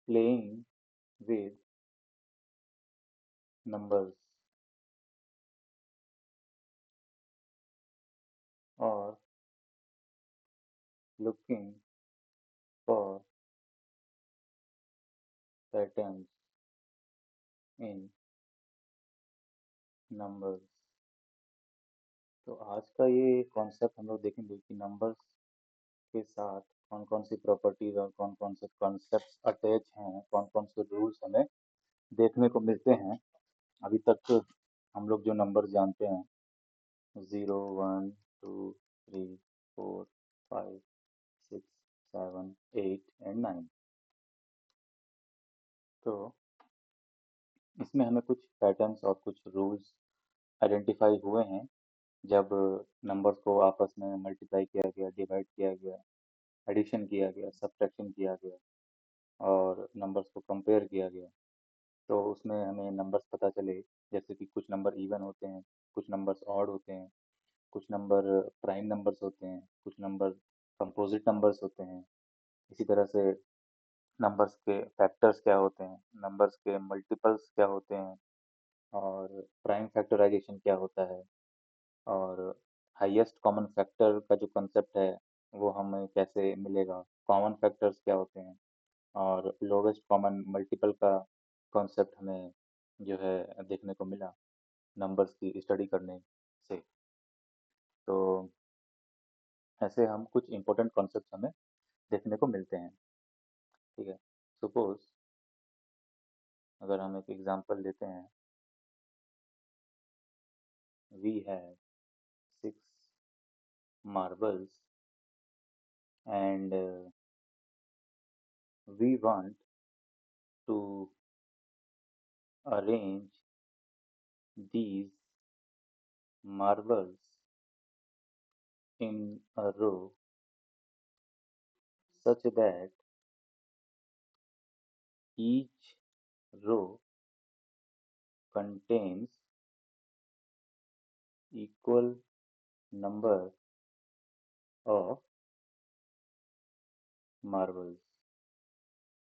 playing with numbers or looking for patterns in numbers। तो आज का ये कॉन्सेप्ट हम लोग देखेंगे कि नंबर्स के साथ कौन कौन सी प्रॉपर्टीज और कौन कौन से कॉन्सेप्ट्स अटैच हैं, कौन कौन से रूल्स हमें देखने को मिलते हैं। अभी तक हम लोग जो नंबर जानते हैं 0, 1, 2, 3, 4, 5, 6, 7, 8 एंड 9, तो इसमें हमें कुछ पैटर्न्स और कुछ रूल्स आइडेंटिफाई हुए हैं। जब नंबर्स को आपस में मल्टीप्लाई किया गया, डिवाइड किया गया, एडिशन किया गया, सब्ट्रैक्शन किया गया और नंबर्स को कंपेयर किया गया, तो उसमें हमें नंबर्स पता चले। जैसे कि कुछ नंबर इवन होते हैं, कुछ नंबर्स ऑड होते हैं, कुछ नंबर प्राइम नंबर्स होते हैं, कुछ नंबर कंपोजिट नंबर्स होते हैं। इसी तरह से नंबर्स के फैक्टर्स क्या होते हैं, नंबर्स के मल्टीपल्स क्या होते हैं और प्राइम फैक्टराइजेशन क्या होता है, और हाईएस्ट कॉमन फैक्टर का जो कंसेप्ट है वो हमें कैसे मिलेगा, कॉमन फैक्टर्स क्या होते हैं और लोवेस्ट कॉमन मल्टीपल का कॉन्सेप्ट हमें जो है देखने को मिला नंबर्स की स्टडी करने से। तो ऐसे हम कुछ इंपॉर्टेंट कॉन्सेप्ट हमें देखने को मिलते हैं। ठीक है, सपोज अगर हम एक एग्जांपल लेते हैं, we have 6 marbles and we want to arrange these marbles in a row such that each row contains equal number of marbles।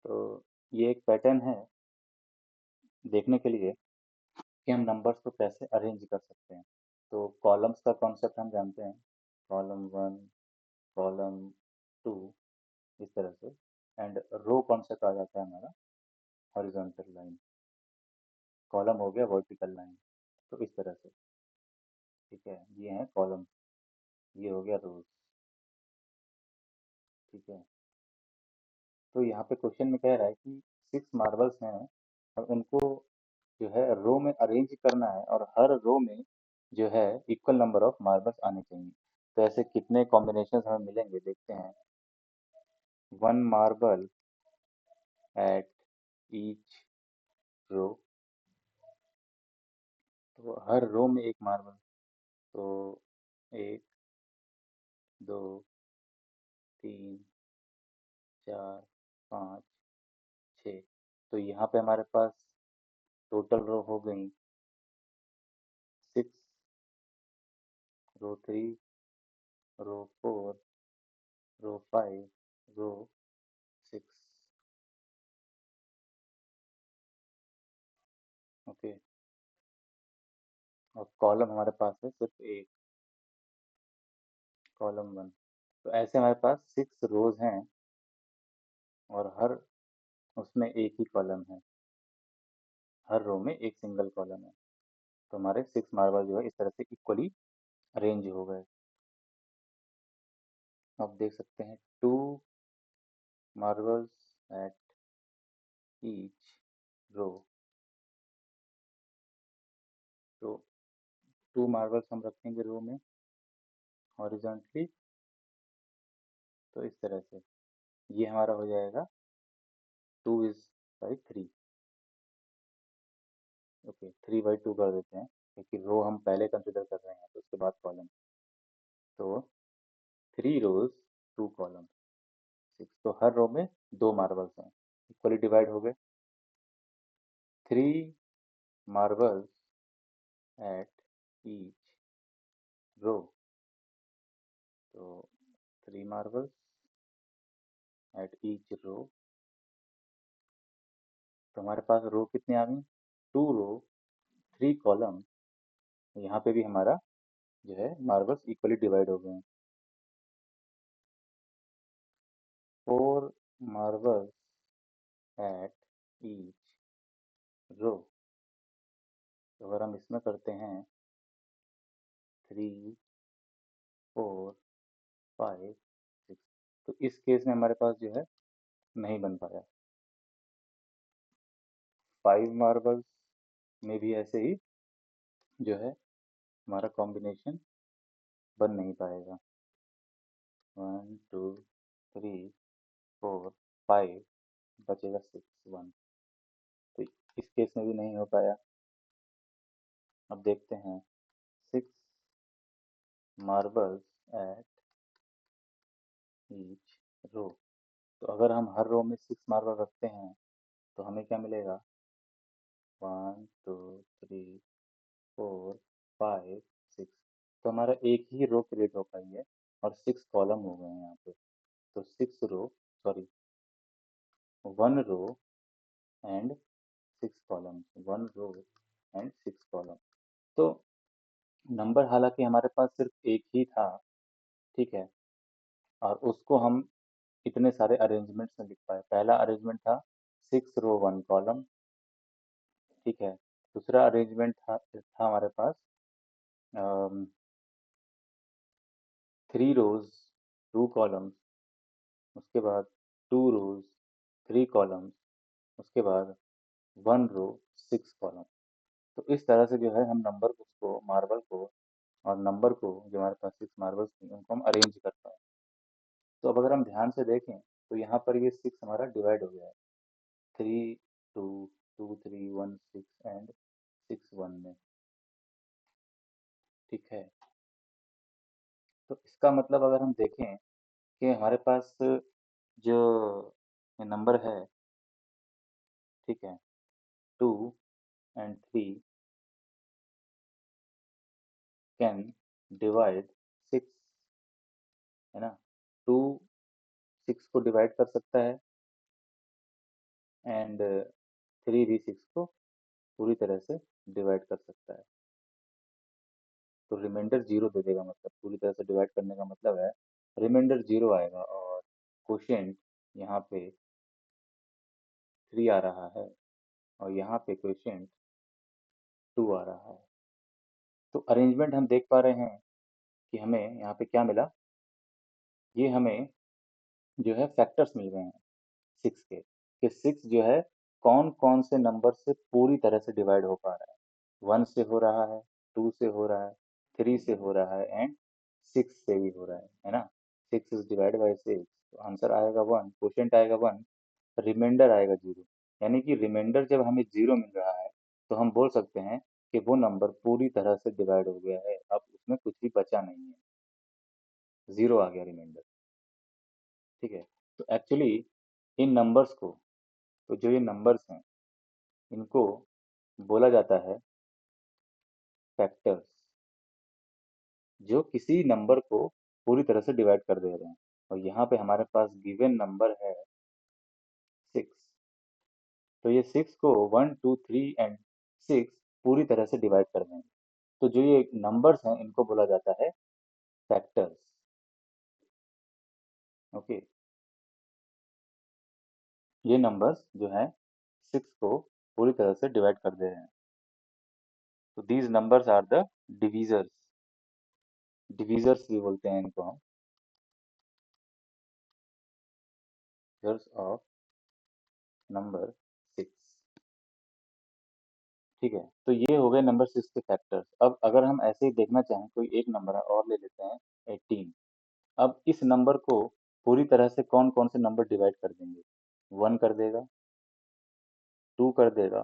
तो ये एक पैटर्न है देखने के लिए कि हम नंबर्स को कैसे अरेंज कर सकते हैं। तो कॉलम्स का कॉन्सेप्ट हम जानते हैं, कॉलम 1, कॉलम 2, इस तरह से। एंड रो कॉन्सेप्ट आ जाता है हमारा हॉरिजॉन्टल लाइन, कॉलम हो गया वर्टिकल लाइन। तो इस तरह से, ठीक है, ये हैं कॉलम, ये हो गया रोज। ठीक है, तो यहाँ पे क्वेश्चन में कह रहा है कि 6 मार्बल्स हैं और उनको जो है रो में अरेंज करना है और हर रो में जो है इक्वल नंबर ऑफ मार्बल्स आने चाहिए। तो ऐसे कितने कॉम्बिनेशन हमें मिलेंगे देखते हैं। 1 मार्बल एट ईच रो, तो हर रो में एक मार्बल। तो 1, 2, 3, 4, 5, 6। तो यहाँ पे हमारे पास टोटल रो हो गई 6, रो 3, रो 4, रो 5, रो 6। ओके, और कॉलम हमारे पास है सिर्फ एक, कॉलम 1। तो ऐसे हमारे पास 6 रोज हैं और हर उसमें एक ही कॉलम है, हर रो में एक सिंगल कॉलम है। तो हमारे 6 मार्बल जो है इस तरह से इक्वली अरेंज हो गए। आप देख सकते हैं 2 मार्बल्स एट ईच रो। तो 2 मार्बल्स हम रखेंगे रो में हॉरिजॉन्टली, तो इस तरह से ये हमारा हो जाएगा 2 इज बाई 3। ओके, 3/2 कर देते हैं क्योंकि रो हम पहले कंसिडर कर रहे हैं, तो उसके बाद कॉलम। तो 3 रोज 2 कॉलम 6, तो हर रो में 2 मार्बल्स हैं, इक्वली डिवाइड हो गए। 3 मार्बल्स एट ईच रो, तो 3 मार्बल्स एट ईच रो तो हमारे पास रो कितने आ गई, 2 रो 3 कॉलम। यहाँ पे भी हमारा जो है मार्बल्स इक्वली डिवाइड हो गए हैं। 4 marbles at each रो। तो अगर हम इसमें करते हैं 3 4 5 6, तो इस केस में हमारे पास जो है नहीं बन पाया। 5 marbles में भी ऐसे ही जो है हमारा कॉम्बिनेशन बन नहीं पाएगा। 1 2 3 4 5, बचेगा 6 1। तो इस केस में भी नहीं हो पाया। अब देखते हैं 6 marbles at each रो। तो अगर हम हर रो में 6 मार्बल रखते हैं तो हमें क्या मिलेगा, 1 2 3 4 5 6। तो हमारा एक ही रो क्रिएट हो पाई है और 6 कॉलम हो गए हैं यहाँ पे। तो 1 row and 6 column, 1 row and 6 column. तो नंबर हालांकि हमारे पास सिर्फ एक ही था, ठीक है, और उसको हम इतने सारे अरेंजमेंट्स में लिख पाए। पहला अरेंजमेंट था 6 रो 1 कॉलम, ठीक है। दूसरा अरेंजमेंट था हमारे पास 3 रोज 2 कॉलम्स, उसके बाद 2 रोज 3 कॉलम्स, उसके बाद 1 रो 6 कॉलम। तो इस तरह से जो है हम नंबर उसको मार्बल को और नंबर को जो हमारे पास 6 मार्बल्स थी उनको हम अरेंज कर पाए। तो अब अगर हम ध्यान से देखें तो यहाँ पर ये 6 हमारा डिवाइड हो गया है, 3 2 2 3 1 6 एंड 6 1 में, ठीक है। तो इसका मतलब अगर हम देखें कि हमारे पास जो नंबर है, ठीक है, 2 and 3 कैन डिवाइड 6, है ना। 2 6 को डिवाइड कर सकता है एंड 3 भी 6 को पूरी तरह से डिवाइड कर सकता है। तो रिमाइंडर 0 दे देगा, मतलब पूरी तरह से डिवाइड करने का मतलब है रिमाइंडर 0 आएगा और क्वोशिएंट यहाँ पे 3 आ रहा है और यहाँ पे क्वोशिएंट 2 आ रहा है। तो अरेंजमेंट हम देख पा रहे हैं कि हमें यहाँ पे क्या मिला, ये हमें जो है फैक्टर्स मिल गए हैं 6 के, कि 6 जो है कौन कौन से नंबर से पूरी तरह से डिवाइड हो पा रहा है। 1 से हो रहा है, 2 से हो रहा है, 3 से हो रहा है एंड 6 से भी हो रहा है ना। 6 इज डिवाइड बाई 6, तो आंसर आएगा 1, क्वोशिएंट आएगा 1, रिमाइंडर आएगा 0। यानी कि रिमाइंडर जब हमें 0 मिल रहा है तो हम बोल सकते हैं कि वो नंबर पूरी तरह से डिवाइड हो गया है, अब उसमें कुछ भी बचा नहीं है, 0 आ गया रिमाइंडर, ठीक है। तो एक्चुअली इन नंबर्स को, तो जो ये नंबर्स हैं इनको बोला जाता है फैक्टर्स, जो किसी नंबर को पूरी तरह से डिवाइड कर दे रहे हैं। और यहाँ पे हमारे पास गिवन नंबर है 6, तो ये 6 को 1 2 3 एंड 6 पूरी तरह से डिवाइड कर देंगे। तो जो ये नंबर्स हैं इनको बोला जाता है फैक्टर्स, ओके। ये नंबर्स जो हैं 6 को पूरी तरह से डिवाइड कर दे रहे हैं। तो दीज नंबर्स आर द डिवीजर्स, डिवीजर्स भी बोलते हैं इनको हम, डिवीजर्स ऑफ नंबर 6, ठीक है। तो ये हो गए नंबर 6 के फैक्टर्स। अब अगर हम ऐसे ही देखना चाहें कोई एक नंबर और ले लेते हैं 18। अब इस नंबर को पूरी तरह से कौन कौन से नंबर डिवाइड कर देंगे, 1 कर देगा, 2 कर देगा,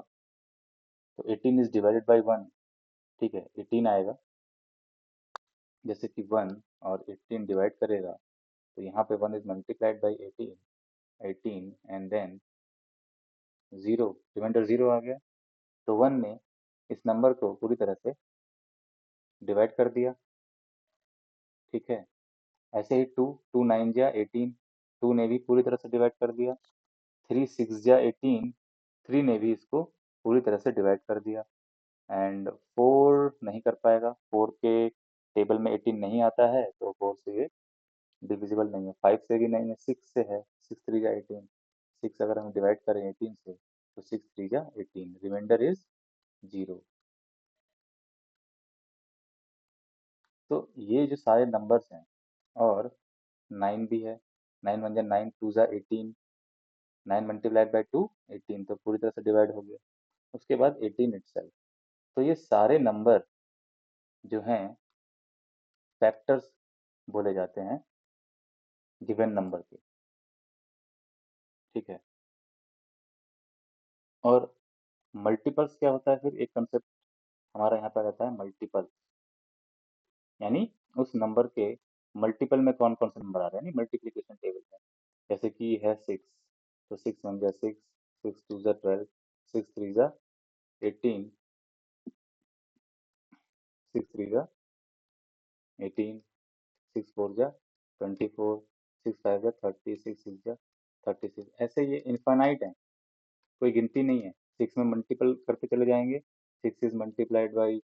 तो 18 इज डिवाइडेड बाई 1, ठीक है, 18 आएगा। जैसे कि 1 और 18 डिवाइड करेगा तो यहाँ पे 1 is multiplied by 18, 18 and then 0, remainder 0 आ गया। तो 1 ने इस नंबर को पूरी तरह से डिवाइड कर दिया, ठीक है। ऐसे ही 2, 2 9 जा 18, 2 ने भी पूरी तरह से डिवाइड कर दिया। 3 6 जा 18, 3 ने भी इसको पूरी तरह से डिवाइड कर दिया। एंड 4 नहीं कर पाएगा, 4 के टेबल में 18 नहीं आता है, तो 4 से ये डिविजिबल नहीं है। 5 से भी नहीं है, 6 से है, 6 3 जा 18। 6 अगर हम डिवाइड करें 18 से, तो 6 3 जा 18, रिमाइंडर इज 0। तो ये जो सारे नंबर्स हैं, और 9 भी है, 9 1 जा 9, 2 जा 18, 9 मल्टीप्लाइड बाई 2 18, तो पूरी तरह से डिवाइड हो गया। उसके बाद 18 इटसेल्फ। तो ये सारे नंबर जो हैं फैक्टर्स बोले जाते हैं गिवन नंबर के, ठीक है। और मल्टीपल्स क्या होता है, फिर एक कंसेप्ट हमारा यहाँ पर रहता है मल्टीपल, यानी उस नंबर के मल्टीपल में कौन कौन से नंबर आ रहे हैं, यानी मल्टीप्लिकेशन टेबल में। जैसे कि है 6, तो 6 1 जा 6, 6 2 जा 12, 6 3 जा 18, 6 3 जा 18, 6 4 जा 24, 6 5 जा 30, 6 6 जा 36। ऐसे ये इनफाइनाइट है, कोई गिनती नहीं है। 6 में मल्टीपल करते चले जाएंगे, 6 इज मल्टीप्लाइड बाई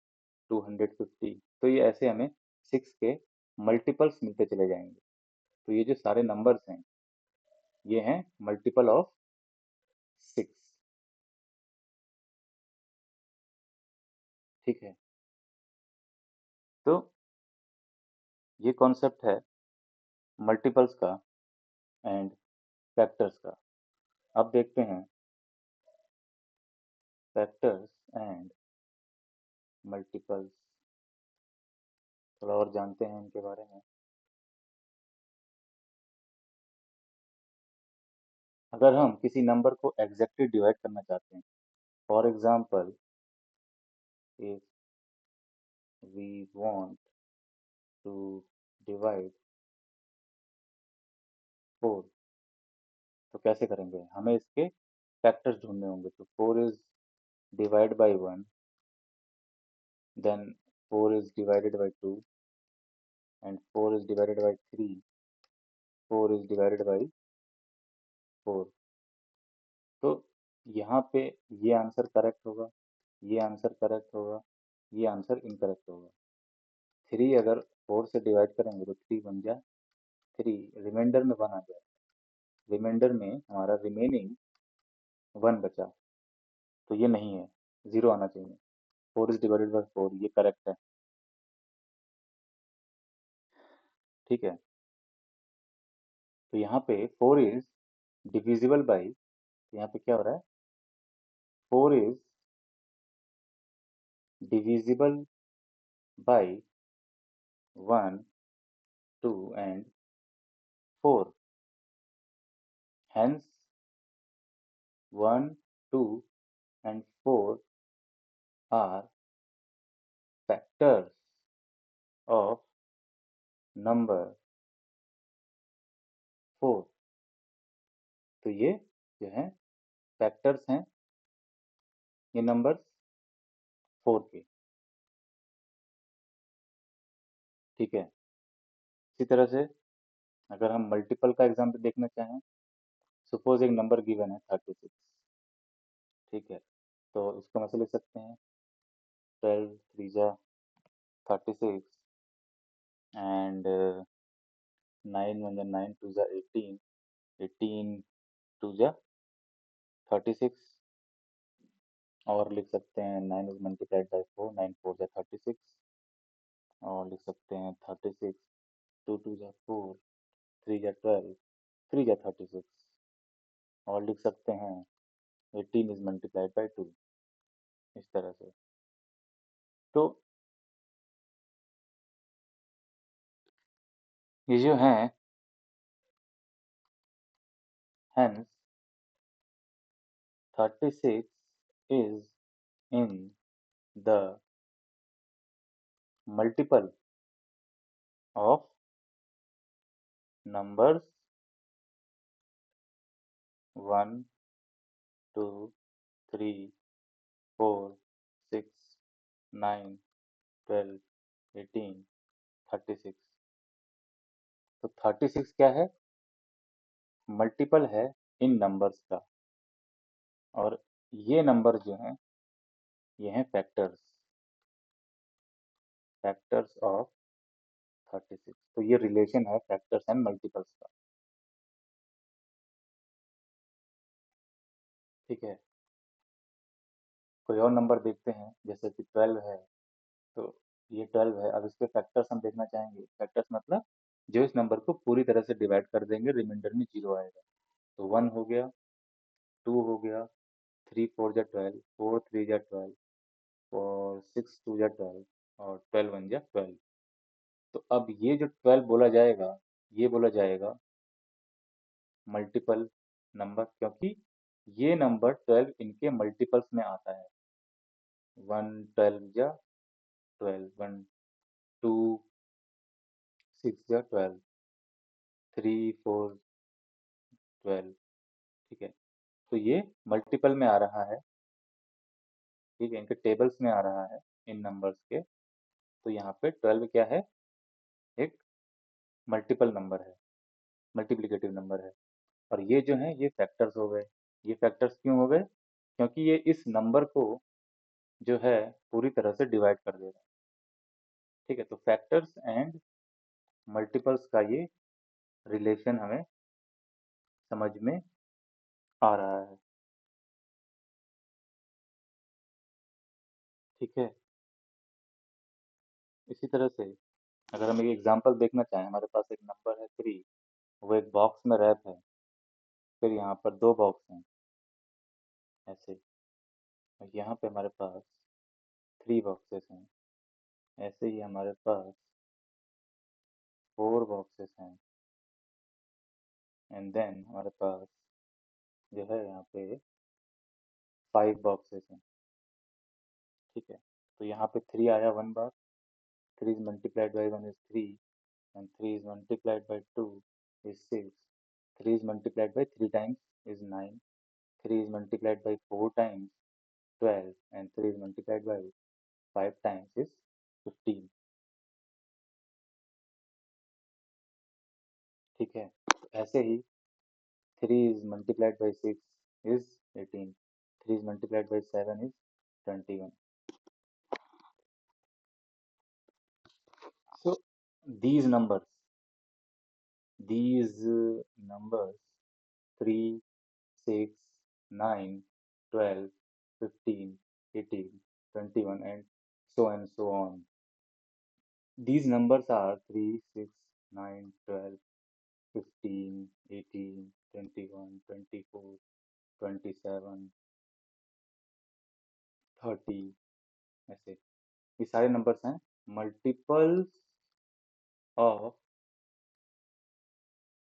250, तो ये ऐसे हमें 6 के मल्टीपल्स मिलते चले जाएंगे। तो ये जो सारे नंबर्स हैं, ये हैं मल्टीपल ऑफ 6, ठीक है। तो ये कॉन्सेप्ट है मल्टीपल्स का एंड फैक्टर्स का। अब देखते हैं फैक्टर्स एंड मल्टीपल्स, थोड़ा और जानते हैं इनके बारे में। अगर हम किसी नंबर को एग्जैक्टली डिवाइड करना चाहते हैं, for example if we want to divide 4, तो कैसे करेंगे, हमें इसके फैक्टर्स ढूंढने होंगे। तो 4 is divide by 1, then 4 is divided by 2, and 4 is divided by 3, 4 is divided by 4। तो यहाँ पे ये आंसर करेक्ट होगा, ये आंसर करेक्ट होगा, ये आंसर इनकरेक्ट होगा। 3 अगर 4 से डिवाइड करेंगे तो 3 बन जाए 3, रिमाइंडर में 1 आ जाए, रिमाइंडर में हमारा रिमेनिंग 1 बचा, तो ये नहीं है, 0 आना चाहिए। 4 इज डिवाइडेड बाई 4, ये करेक्ट है, ठीक है। तो यहाँ पे 4 इज डिविजिबल बाई, यहाँ पे क्या हो रहा है, 4 is divisible by 1, 2 and 4. Hence 1, 2 and 4 are factors of number 4। तो ये जो है फैक्टर्स हैं ये नंबर्स 4 के, ठीक है। इसी तरह से अगर हम मल्टीपल का एग्जाम्पल देखना चाहें, सपोज एक नंबर गिवन है 36, ठीक है। तो इसको हम ऐसे लिख सकते हैं 12 3 जा 36 एंड 9 1 जा 9 2 जा 18, 18 2 जा 36, और लिख सकते हैं 9 इज मल्टीप्लाइड बाई 4, 9 4 जा 36, और लिख सकते हैं 36 2 2 जा 4, 3 जा 12, 3 जा 36, और लिख सकते हैं 18 इज मल्टीप्लाइड बाई 2, इस तरह से। तो ये जो हैं, hence 36 is in the multiple of numbers 1 2 3 4 6 9 12 18 36। तो 36 क्या है, मल्टीपल है इन नंबर्स का, और ये नंबर जो हैं ये हैं फैक्टर्स, फैक्टर्स ऑफ 36। तो ये रिलेशन है फैक्टर्स एंड मल्टीपल्स का। ठीक है, कोई और नंबर देखते हैं, जैसे कि 12 है। तो ये 12 है, अब इसके फैक्टर्स हम देखना चाहेंगे। फैक्टर्स मतलब जो इस नंबर को पूरी तरह से डिवाइड कर देंगे, रिमाइंडर में जीरो आएगा। तो 1 हो गया, 2 हो गया, 3 4 जा 12, 4 3 जा 12, और 6 2 जा 12, और 12 1 जा 12। तो अब ये जो 12 बोला जाएगा, ये बोला जाएगा मल्टीपल नंबर, क्योंकि ये नंबर 12 इनके मल्टीपल्स में आता है। 1 12 जा 12, 1 2 6 जा 12, 3 4 12। ठीक है, तो ये मल्टीपल में आ रहा है। ठीक है, इनके टेबल्स में आ रहा है इन नंबर्स के। तो यहाँ पे 12 क्या है, एक मल्टीपल नंबर है, मल्टीप्लिकेटिव नंबर है। और ये जो है ये फैक्टर्स हो गए। ये फैक्टर्स क्यों हो गए, क्योंकि ये इस नंबर को जो है पूरी तरह से डिवाइड कर दे रहा है। ठीक है, तो फैक्टर्स एंड मल्टीपल्स का ये रिलेशन हमें समझ में आ रहा है। ठीक है, इसी तरह से अगर हम एक एग्जांपल देखना चाहें, हमारे पास एक नंबर है 3, वो एक बॉक्स में रैप है। फिर यहाँ पर दो बॉक्स हैं ऐसे, और यहाँ पे हमारे पास 3 बॉक्सेस हैं। ऐसे ही हमारे पास 4 बॉक्सेस हैं, एंड देन हमारे पास जो है यहाँ पे 5 बॉक्सेस हैं। ठीक है, तो यहाँ पे 3 आया 1 बार, 3 is multiplied by 1 is 3, and 3 is multiplied by 2 is 6, 3 is multiplied by 3 times is 9, 3 is multiplied by 4 times 12, and 3 is multiplied by 5 times is 15। ठीक है, तो ऐसे ही 3 is multiplied by 6 is 18, 3 is multiplied by 7 is 21। So these numbers, these numbers 3, 6, 9, 12, 15, 18, 21, and so on. These numbers are 3, 6, 9, 12, 15, 18, 21, 24, 27, 30, ऐसे ये सारे numbers हैं multiples of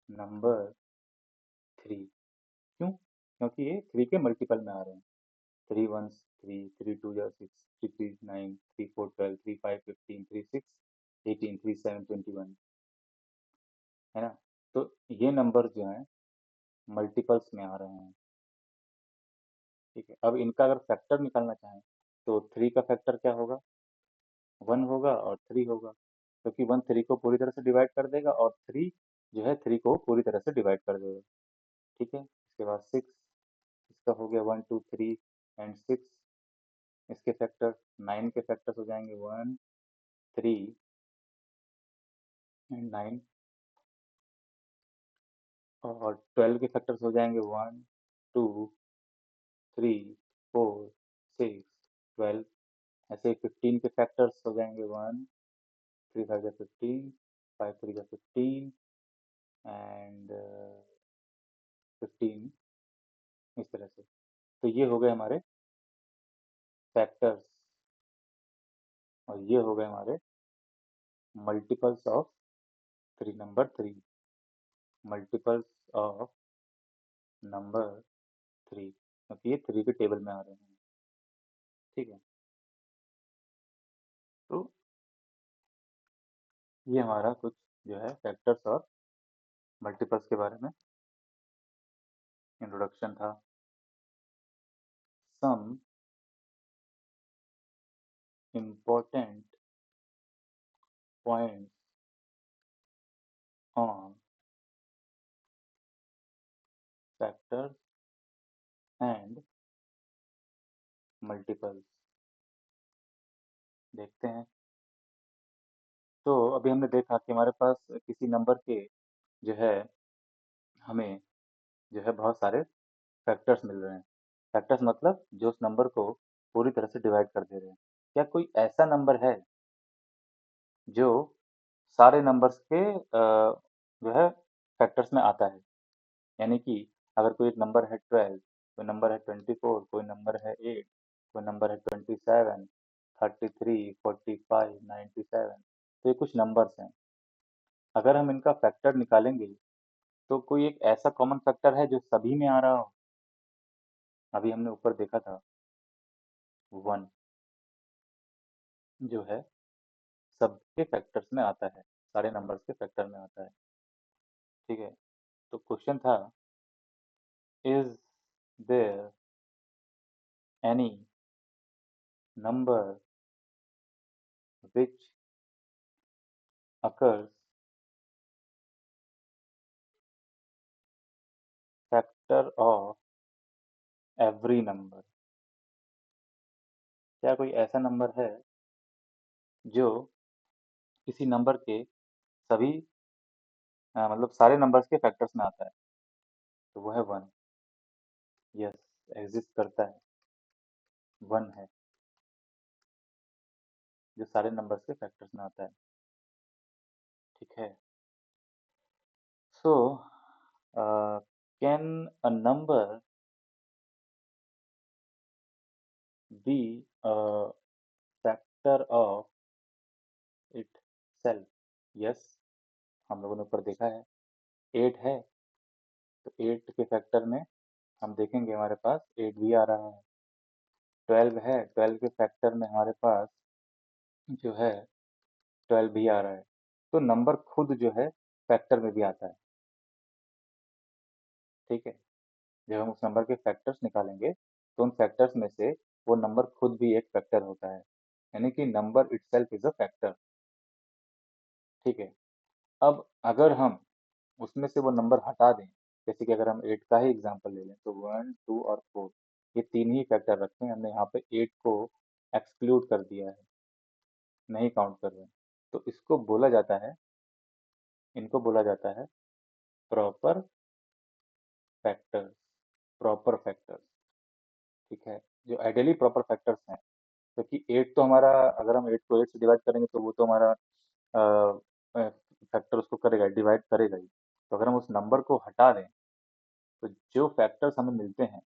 number 3। क्यों, क्योंकि ये 3 के मल्टीपल में आ रहे हैं। 3 1 3, 3 2 जा 6, 3 3 9, 3 4 12, 3 5 15, 3 6 18, 3 7 21, है ना। तो ये नंबर जो हैं मल्टीपल्स में आ रहे हैं। ठीक है, अब इनका अगर फैक्टर निकालना चाहें तो 3 का फैक्टर क्या होगा, 1 होगा और 3 होगा, क्योंकि 1 3 को पूरी तरह से डिवाइड कर देगा, और 3 जो है 3 को पूरी तरह से डिवाइड कर देगा। ठीक है, इसके बाद 6, इसका हो गया 1 2 3 एंड 6। इसके फैक्टर 9 के फैक्टर्स हो जाएंगे 1 3 एंड 9, और 12 के फैक्टर्स हो जाएंगे 1 2 3 4 6 12। ऐसे ही 15 के फैक्टर्स हो जाएंगे 1 3 5 का 15, 5 3 का 15, एंड 15, इस तरह से। तो ये हो गए हमारे फैक्टर्स, और ये हो गए हमारे multiples of 3, number 3, multiples of number 3, क्योंकि ये 3 के टेबल में आ रहे हैं। ठीक है, तो ये हमारा कुछ जो है फैक्टर्स और मल्टीपल्स के बारे में इंट्रोडक्शन था। Some important points on factors and multiples देखते हैं। तो अभी हमने देखा कि हमारे पास किसी नंबर के जो है हमें जो है बहुत सारे फैक्टर्स मिल रहे हैं। फैक्टर्स मतलब जो उस नंबर को पूरी तरह से डिवाइड कर दे रहे हैं। क्या कोई ऐसा नंबर है जो सारे नंबर्स के जो है फैक्टर्स में आता है? यानी कि अगर कोई एक नंबर है 12, कोई नंबर है 24, कोई नंबर है 8, कोई नंबर है 27, 33, 45, 97, तो ये कुछ नंबर्स हैं। अगर हम इनका फैक्टर निकालेंगे तो कोई एक ऐसा कॉमन फैक्टर है जो सभी में आ रहा हो? अभी हमने ऊपर देखा था 1 जो है सबके फैक्टर्स में आता है, सारे नंबर्स के फैक्टर में आता है। ठीक है, तो क्वेश्चन था, is there any number which occurs factor of every number? क्या कोई ऐसा नंबर है जो किसी नंबर के सभी मतलब सारे नंबर्स के फैक्टर्स में आता है? तो वो है 1। यस, एग्जिस्ट करता है, 1 है जो सारे नंबर्स के फैक्टर्स में आता है। ठीक है, so can a number be a factor of it self? Yes, हम लोगों ने ऊपर देखा है 8 है, तो 8 के फैक्टर में हम देखेंगे हमारे पास 8 भी आ रहा है। 12 है, 12 के फैक्टर में हमारे पास जो है 12 भी आ रहा है। तो नंबर खुद जो है फैक्टर में भी आता है। ठीक है, जब हम उस नंबर के फैक्टर्स निकालेंगे तो उन फैक्टर्स में से वो नंबर खुद भी एक फैक्टर होता है, यानी कि number itself is a factor. ठीक है, अब अगर हम उसमें से वो नंबर हटा दें, जैसे कि अगर हम 8 का ही एग्जांपल ले लें, तो 1, 2 और 4 ये तीन ही फैक्टर रखे हैं, हमने यहाँ पे 8 को एक्सक्लूड कर दिया है, नहीं काउंट कर रहे हैं। तो इसको बोला जाता है, इनको बोला जाता है प्रॉपर फैक्टर्स। प्रॉपर फैक्टर्स, ठीक है, जो आइडियली प्रॉपर फैक्टर्स हैं, क्योंकि 8 तो हमारा, अगर हम 8 को 8 से डिवाइड करेंगे तो वो तो हमारा फैक्टर उसको करेगा, डिवाइड करेगा ही। तो अगर हम उस नंबर को हटा दें तो जो फैक्टर्स हमें मिलते हैं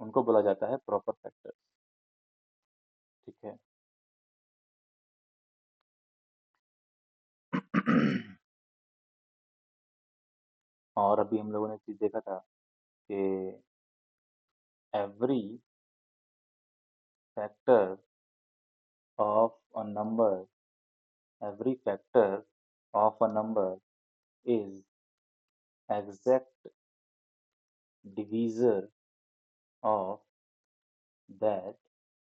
उनको बोला जाता है प्रॉपर फैक्टर्स। ठीक है। और अभी हम लोगों ने चीज देखा था कि every factor of a number, every factor of a number is exact divisor of that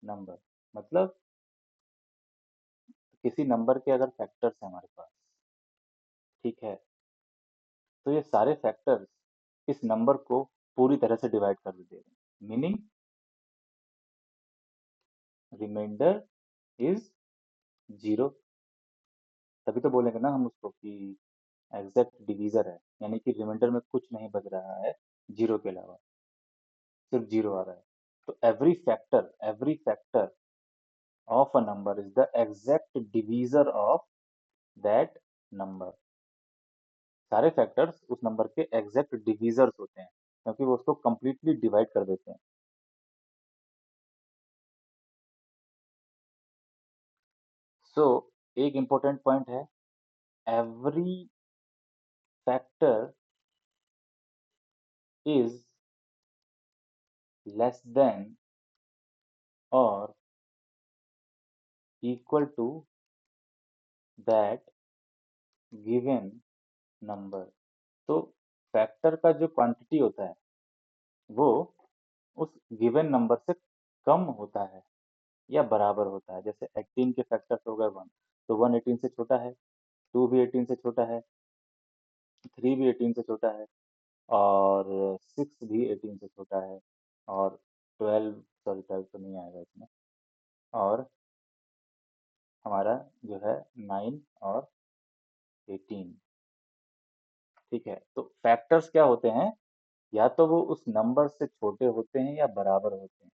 number. मतलब किसी नंबर के अगर फैक्टर्स हैं हमारे पास, ठीक है, तो ये सारे फैक्टर्स इस नंबर को पूरी तरह से डिवाइड कर देते हैं, मीनिंग रिमाइंडर इज 0। तभी तो बोलेंगे ना हम उसको कि एग्जैक्ट डिवीजर है, यानी कि रिमाइंडर में कुछ नहीं बच रहा है जीरो के अलावा, सिर्फ जीरो आ रहा है। तो every factor of a number is the exact divisor of that number. सारे फैक्टर्स उस नंबर के एग्जैक्ट डिवीजर्स होते हैं, क्योंकि वो उसको कंप्लीटली डिवाइड कर देते हैं। सो एक इंपॉर्टेंट पॉइंट है, every factor is less than और equal to that given number. तो फैक्टर का जो क्वांटिटी होता है वो उस गिवन नंबर से कम होता है या बराबर होता है। जैसे 18 के फैक्टर्स हो गए 1, तो 1 18 से छोटा है, 2 भी 18 से छोटा है, 3 भी 18 से छोटा है, और 6 भी 18 से छोटा है, और 12 तो नहीं आएगा इसमें। और हमारा जो है 9 और 18। ठीक है, तो फैक्टर्स क्या होते हैं, या तो वो उस नंबर से छोटे होते हैं या बराबर होते हैं।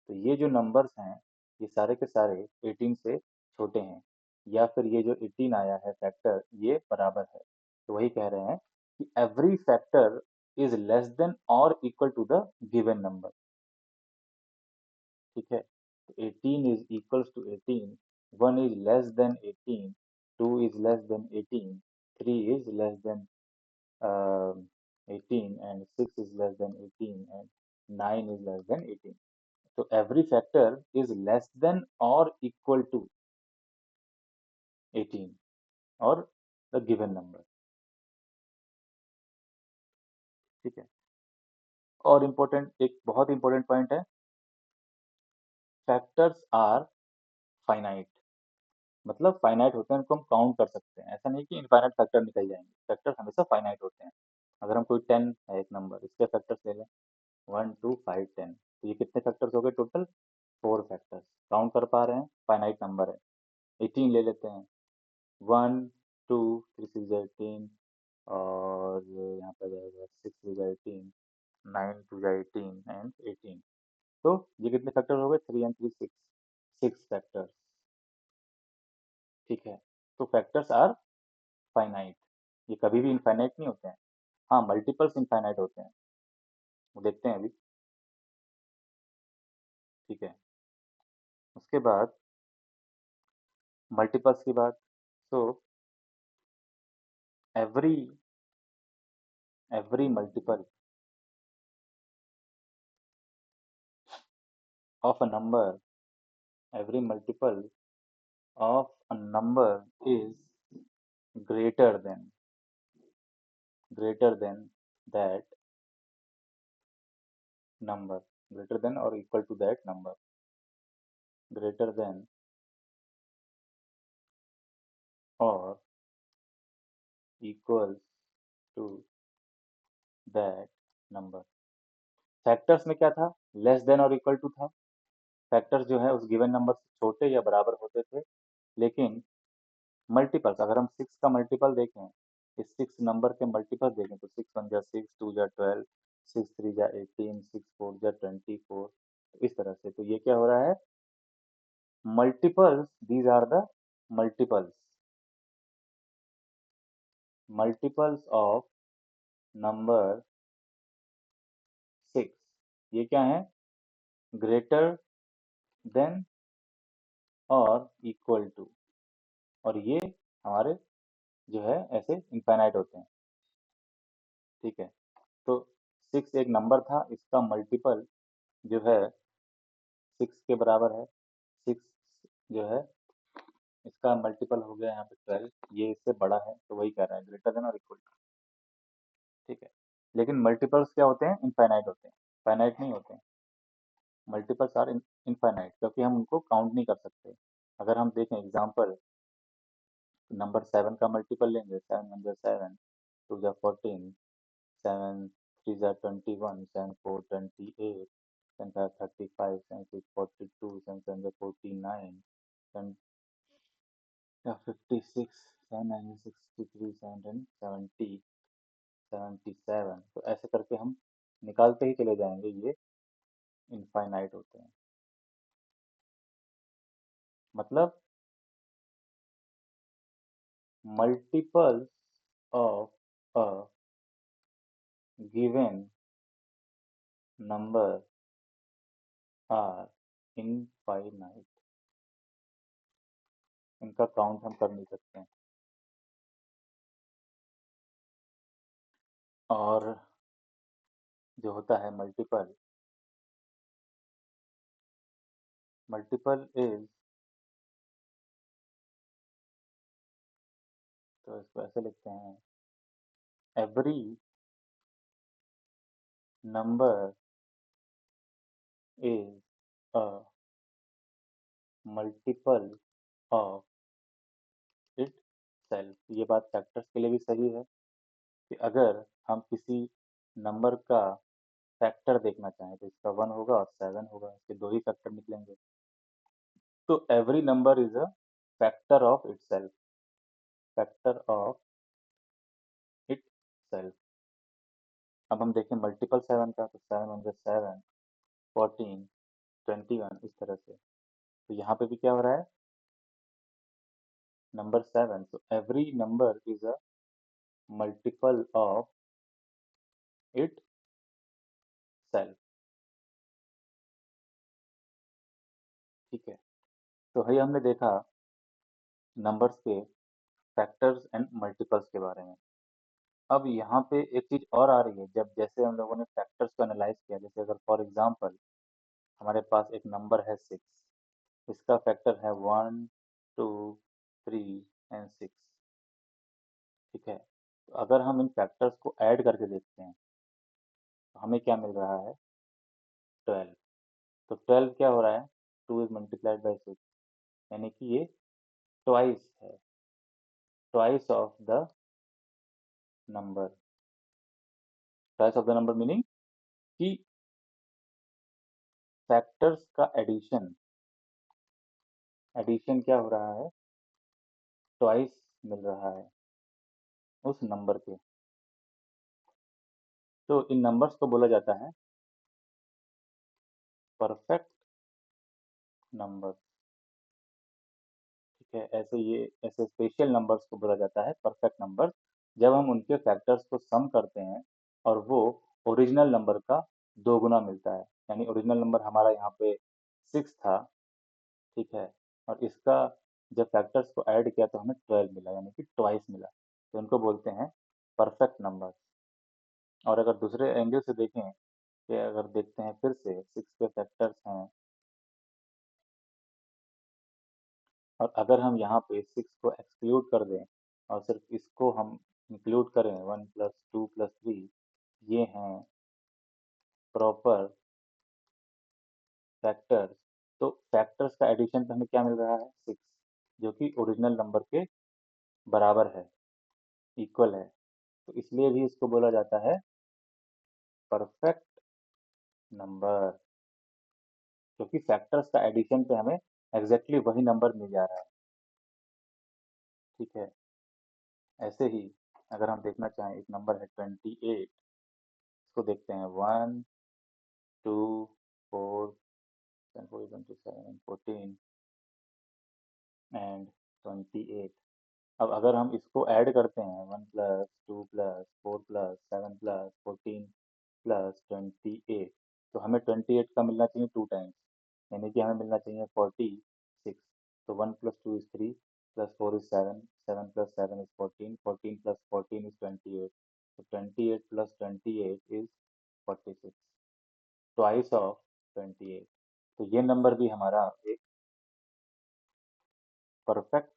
तो ये जो नंबर्स हैं ये सारे के सारे 18 से छोटे हैं, या फिर ये जो 18 आया है फैक्टर ये बराबर है। तो वही कह रहे हैं कि every factor is less than और equal to the given number. ठीक है, तो 18 is equals to 18, 1 is less than 18, 2 is less than 18, 3 is less than 18, and 6 is less than 18, and 9 is less than 18. So every factor is less than or equal to 18 or the given number. ठीक है, और important एक बहुत important point है, factors are finite. मतलब finite होते हैं, उनको हम काउंट कर सकते हैं, ऐसा नहीं कि इनफाइनाइट फैक्टर निकल जाएंगे। फैक्टर्स हमेशा फाइनाइट होते हैं। अगर हम कोई 10 है एक नंबर, इसके फैक्टर्स ले लें 1 2 5 10, तो ये कितने फैक्टर्स हो गए टोटल, 4 फैक्टर्स। काउंट कर पा रहे हैं, फाइनाइट नंबर है। 18 ले लेते हैं, 1 2 3 6 18, और यहाँ पर जाएगा 6 टू 18, 9 टू 18 एंड 18। तो ये कितने फैक्टर हो गए, 3 एंड 3 6, 6 फैक्टर्स। ठीक है, तो फैक्टर्स आर फाइनाइट, ये कभी भी इनफाइनाइट नहीं होते हैं। हाँ, मल्टीपल्स इनफाइनाइट होते हैं, वो देखते हैं अभी। ठीक है, उसके बाद मल्टीपल्स की बात। तो every every multiple of a number, every multiple of a number is greater than that number, greater than or equal to that number, greater than or equals to that number। Factors में क्या था, less than और equal to था। Factors जो है उस given number से छोटे या बराबर होते थे। लेकिन मल्टीपल्स, अगर हम 6 का मल्टीपल देखें, इस 6 नंबर के मल्टीपल देखें, तो 6 1 जा 6, 2 जा 12, 6 3 जा 18, 6 4 जा 24, इस तरह से। तो ये क्या हो रहा है, multiples, these are the multiples multiples of number 6। ये क्या है, ग्रेटर देन और इक्वल टू, और ये हमारे जो है ऐसे इनफाइनाइट होते हैं। ठीक है, तो 6 एक नंबर था, इसका मल्टीपल जो है 6 के बराबर है। 6 जो है इसका मल्टीपल हो गया यहाँ पे 12, ये इससे बड़ा है, तो वही कह रहा है ग्रेटर देन और इक्वल टू। ठीक है, लेकिन मल्टीपल्स क्या होते हैं, इनफाइनाइट होते हैं, फाइनाइट नहीं होते हैं। मल्टीपल्स आर इनफाइनाइट, क्योंकि हम उनको काउंट नहीं कर सकते। अगर हम देखें एग्जांपल, नंबर 7 का मल्टीपल लेंगे, 7 1 जा 7, 2 जा 14, 7 3 जा 21, 7 4 28, 7 5 35, 7 6 42, 7 7 जा 49, 7 या 56, 7 9 63, 7 70, 77। तो ऐसे करके हम निकालते ही चले जाएंगे, ये इनफाइनाइट होते हैं। मतलब multiples of a given number are infinite, इनका काउंट हम कर नहीं सकते हैं। और जो होता है मल्टीपल, मल्टीपल इज, तो इसको ऐसे लिखते हैं, every number is a multiple of it self. ये बात फैक्टर्स के लिए भी सही है कि अगर हम किसी नंबर का फैक्टर देखना चाहें तो इसका 1 होगा और 7 होगा, इसके दो ही फैक्टर निकलेंगे। तो every number is a factor of itself, factor of itself. अब हम देखें मल्टीपल 7 का, तो 7 14 21 इस तरह से। तो यहाँ पे भी क्या हो रहा है, number 7, so every number is a multiple of itself। ठीक है, तो भाई हमने देखा नंबर्स के फैक्टर्स एंड मल्टीपल्स के बारे में। अब यहाँ पे एक चीज और आ रही है, जब जैसे हम लोगों ने फैक्टर्स को एनालाइज किया, जैसे अगर फॉर एग्जांपल हमारे पास एक नंबर है 6, इसका फैक्टर है 1 2 3 एंड 6। ठीक है, तो अगर हम इन फैक्टर्स को ऐड करके देखते हैं तो हमें क्या मिल रहा है, 12। तो 12 क्या हो रहा है, 2 इज मल्टीप्लाइड बाई 6, यानी कि ये ट्वाइस है, twice of the number. Twice of the number meaning कि फैक्टर्स का एडिशन, एडिशन क्या हो रहा है, ट्वाइस मिल रहा है उस नंबर के। तो इन नंबर्स को बोला जाता है परफेक्ट नंबर। ठीक है, ऐसे स्पेशल नंबर्स को बोला जाता है परफेक्ट नंबर, जब हम उनके फैक्टर्स को सम करते हैं और वो ओरिजिनल नंबर का दोगुना मिलता है। यानी ओरिजिनल नंबर हमारा यहाँ पे 6 था, ठीक है, और इसका जब फैक्टर्स को ऐड किया तो हमें 12 मिला, यानी कि ट्वाइस मिला। तो इनको बोलते हैं परफेक्ट नंबर। और अगर दूसरे एंगल से देखें, कि अगर देखते हैं फिर से 6 के फैक्टर्स हैं, और अगर हम यहाँ पे 6 को एक्सक्लूड कर दें और सिर्फ इसको हम इंक्लूड करें, 1 प्लस 2 प्लस 3, ये हैं प्रॉपर फैक्टर्स। तो फैक्टर्स का एडिशन पे हमें क्या मिल रहा है, 6, जो कि ओरिजिनल नंबर के बराबर है, इक्वल है। तो इसलिए भी इसको बोला जाता है परफेक्ट नंबर, क्योंकि फैक्टर्स का एडिशन पे हमें एग्जैक्टली वही नंबर मिल जा रहा है। ठीक है, ऐसे ही अगर हम देखना चाहें, एक नंबर है 28, इसको देखते हैं 1 2 4 27 14 एंड 28। अब अगर हम इसको ऐड करते हैं, 1 plus 2 plus 4 plus 7 plus 14 plus 28, तो हमें 28 का मिलना चाहिए 2 टाइम्स, यानी कि हमें मिलना चाहिए 46। तो 1 plus 2 is 3 plus 4 is 7, 7 plus 7 is 14, 14 plus 14 is 28। तो 28 प्लस 28 इज 46, ट्वाइस ऑफ 28। तो ये नंबर भी हमारा एक परफेक्ट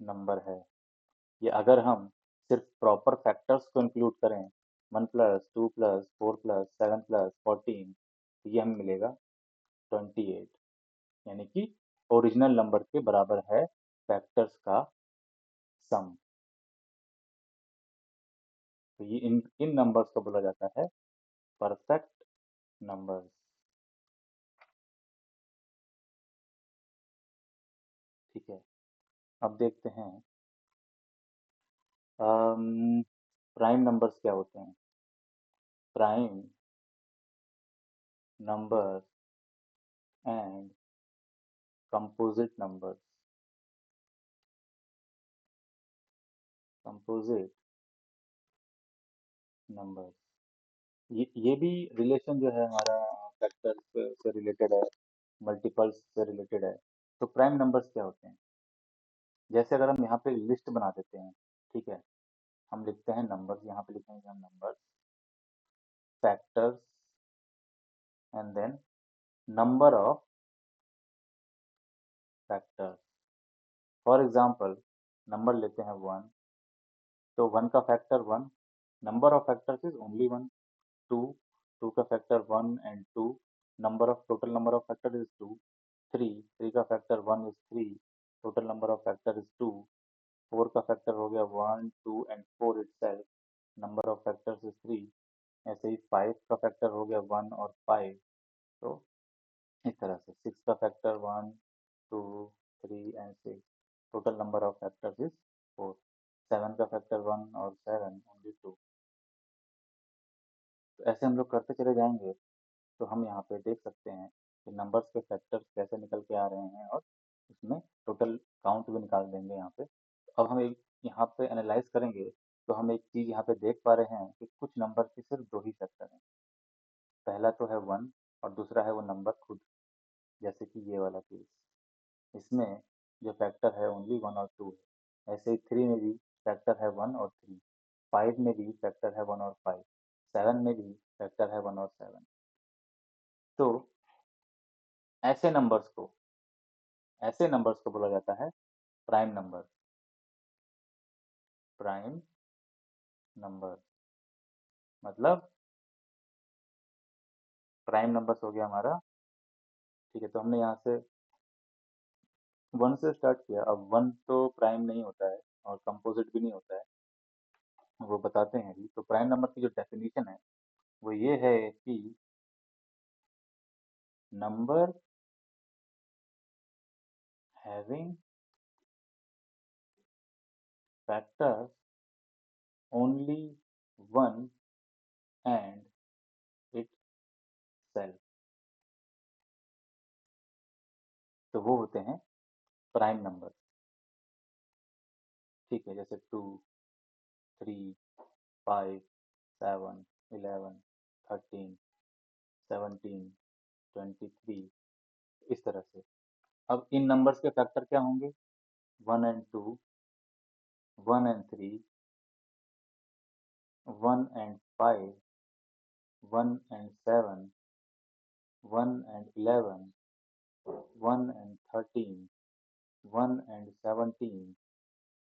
नंबर है। ये अगर हम सिर्फ प्रॉपर फैक्टर्स को इंक्लूड करें, 1 प्लस 2 प्लस 4 प्लस 7 प्लस 14, तो ये हमें मिलेगा 28, यानी कि ओरिजिनल नंबर के बराबर है फैक्टर्स का सम। तो ये इन इन नंबर्स को बोला जाता है परफेक्ट नंबर्स। ठीक है, अब देखते हैं प्राइम नंबर्स क्या होते हैं। Prime number and composite numbers, composite numbers, ये भी रिलेशन जो है हमारा फैक्टर्स से रिलेटेड है, मल्टीपल्स से रिलेटेड है। तो प्राइम नंबर्स क्या होते हैं, जैसे अगर हम यहाँ पे लिस्ट बना देते हैं, ठीक है, हम लिखते हैं नंबर्स, यहाँ पे लिखेंगे हम numbers, factors and then number of factors. For example number लेते हैं 1, तो 1 का factor 1, number of factors is only 1। 2, 2 का factor 1 and 2, number of total number of factor is 2। 3, 3 का factor 1 is 3, total number of factor is 2। 4 का factor हो गया 1 2 and 4 itself, number of factors is 3, ऐसे ही 5 का फैक्टर हो गया 1 और 5, तो इस तरह से 6 का factor 1 2 3 and 6, total number of factors is 4। 7 का फैक्टर 1 और 7 ओनली 2। तो ऐसे हम लोग करते चले जाएंगे, तो हम यहाँ पे देख सकते हैं कि नंबर्स के फैक्टर्स कैसे निकल के आ रहे हैं, और उसमें टोटल काउंट भी निकाल देंगे यहाँ पे। तो अब हम एक यहाँ पे एनालाइज करेंगे, तो हम एक चीज़ यहाँ पे देख पा रहे हैं कि कुछ नंबर के सिर्फ दो ही फैक्टर हैं। पहला तो है 1 और दूसरा है वो नंबर खुद, जैसे कि ये वाला केस, इसमें जो फैक्टर है ओनली 1 और 2 है। ऐसे ही 3 में भी फैक्टर है 1 और 3, 5 में भी फैक्टर है 1 और 5, 7 में भी फैक्टर है 1 और 7। तो ऐसे नंबर्स को बोला जाता है प्राइम नंबर। प्राइम नंबर मतलब प्राइम नंबर्स हो गया हमारा। ठीक है, तो हमने यहाँ से 1 से स्टार्ट किया। अब 1 तो प्राइम नहीं होता है और कंपोजिट भी नहीं होता है, वो बताते हैं अभी। तो प्राइम नंबर की जो डेफिनेशन है वो ये है कि number having factors only 1 and it self, तो वो होते हैं प्राइम नंबर। ठीक है, जैसे 2 3 5 7 11 13 17 23, इस तरह से। अब इन नंबर्स के फैक्टर क्या होंगे? 1 and 2, 1 and 3, 1 and 5, 1 and 7, 1 and 11, 1 and 13, 1 and 17,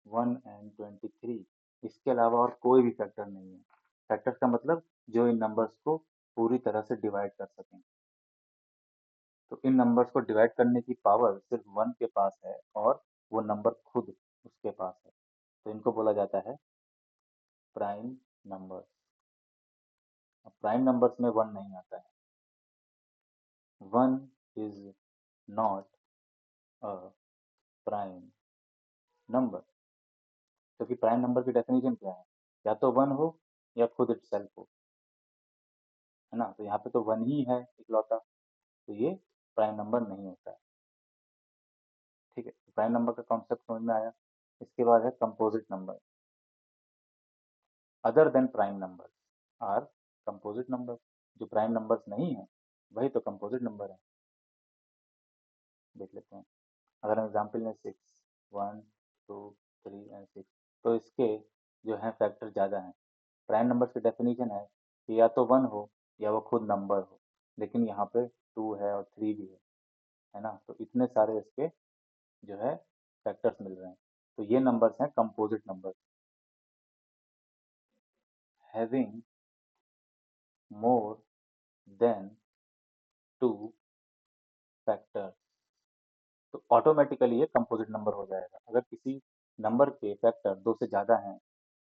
1 and 23। इसके अलावा और कोई भी फैक्टर नहीं है। फैक्टर का मतलब जो इन नंबर्स को पूरी तरह से डिवाइड कर सकें। तो इन नंबर्स को डिवाइड करने की पावर सिर्फ 1 के पास है, और वो नंबर खुद उसके पास है। तो इनको बोला जाता है प्राइम नंबर्स। अब प्राइम नंबर्स में 1 नहीं आता है। 1 is not a prime number. क्योंकि प्राइम नंबर की डेफिनेशन क्या है? या तो 1 हो या खुद इटसेल्फ हो, है ना? तो यहाँ पे तो 1 ही है इकलौता, तो ये प्राइम नंबर नहीं होता है। ठीक है, प्राइम नंबर का कॉन्सेप्ट समझ में आया। इसके बाद है composite number. Other than prime number are composite number. जो प्राइम नंबर्स नहीं है वही तो कंपोजिट नंबर है। देख लेते हैं। अगर हम एग्जाम्पल लें 6, 1 2 3 एंड 6, तो इसके जो है फैक्टर ज़्यादा हैं। प्राइम नंबर की डेफिनेशन है कि या तो 1 हो या वो खुद नंबर हो, लेकिन यहाँ पे 2 है और 3 भी है ना? तो इतने सारे इसके जो है फैक्टर्स मिल रहे हैं। तो ये नंबर्स हैं composite number. Having more than 2 factors, तो ऑटोमेटिकली ये कंपोजिट नंबर हो जाएगा। अगर किसी नंबर के फैक्टर 2 से ज़्यादा हैं,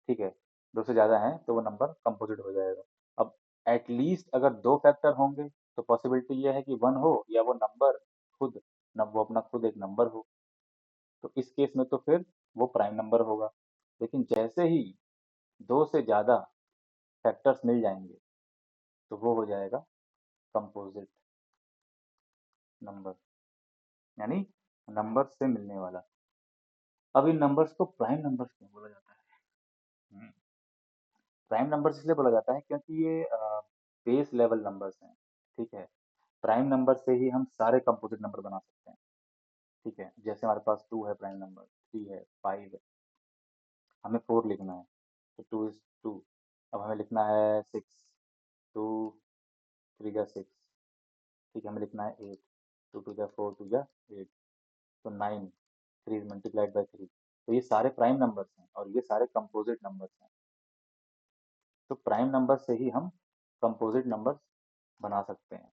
ठीक है, 2 से ज़्यादा हैं, तो वो नंबर कंपोजिट हो जाएगा। अब एटलीस्ट अगर 2 फैक्टर होंगे, तो पॉसिबिलिटी ये है कि 1 हो या वो नंबर खुद वो अपना खुद एक नंबर हो। तो इस केस में तो फिर वो प्राइम नंबर होगा। लेकिन जैसे ही 2 से ज़्यादा फैक्टर्स मिल जाएंगे, तो वो हो जाएगा कंपोजिट नंबर, यानी नंबर से मिलने वाला। अब इन नंबर्स को प्राइम नंबर्स क्यों बोला जाता है? हम्म, प्राइम नंबर्स इसलिए बोला जाता है क्योंकि ये बेस लेवल नंबर्स हैं। ठीक है, प्राइम नंबर से ही हम सारे कंपोजिट नंबर बना सकते हैं। ठीक है, जैसे हमारे पास 2 है प्राइम नंबर, 3 है, 5 है, हमें 4 लिखना है, तो 2 इज 2। अब हमें लिखना है 6, 2 3 जा 6। ठीक है, हमें लिखना है 8, 2 2 जा 4, 2 जा 8, तो 9, 3 इज मल्टीप्लाइड बाई 3। तो ये सारे प्राइम नंबर्स हैं और ये सारे कंपोजिट नंबर्स हैं। तो प्राइम नंबर से ही हम कंपोजिट नंबर्स बना सकते हैं।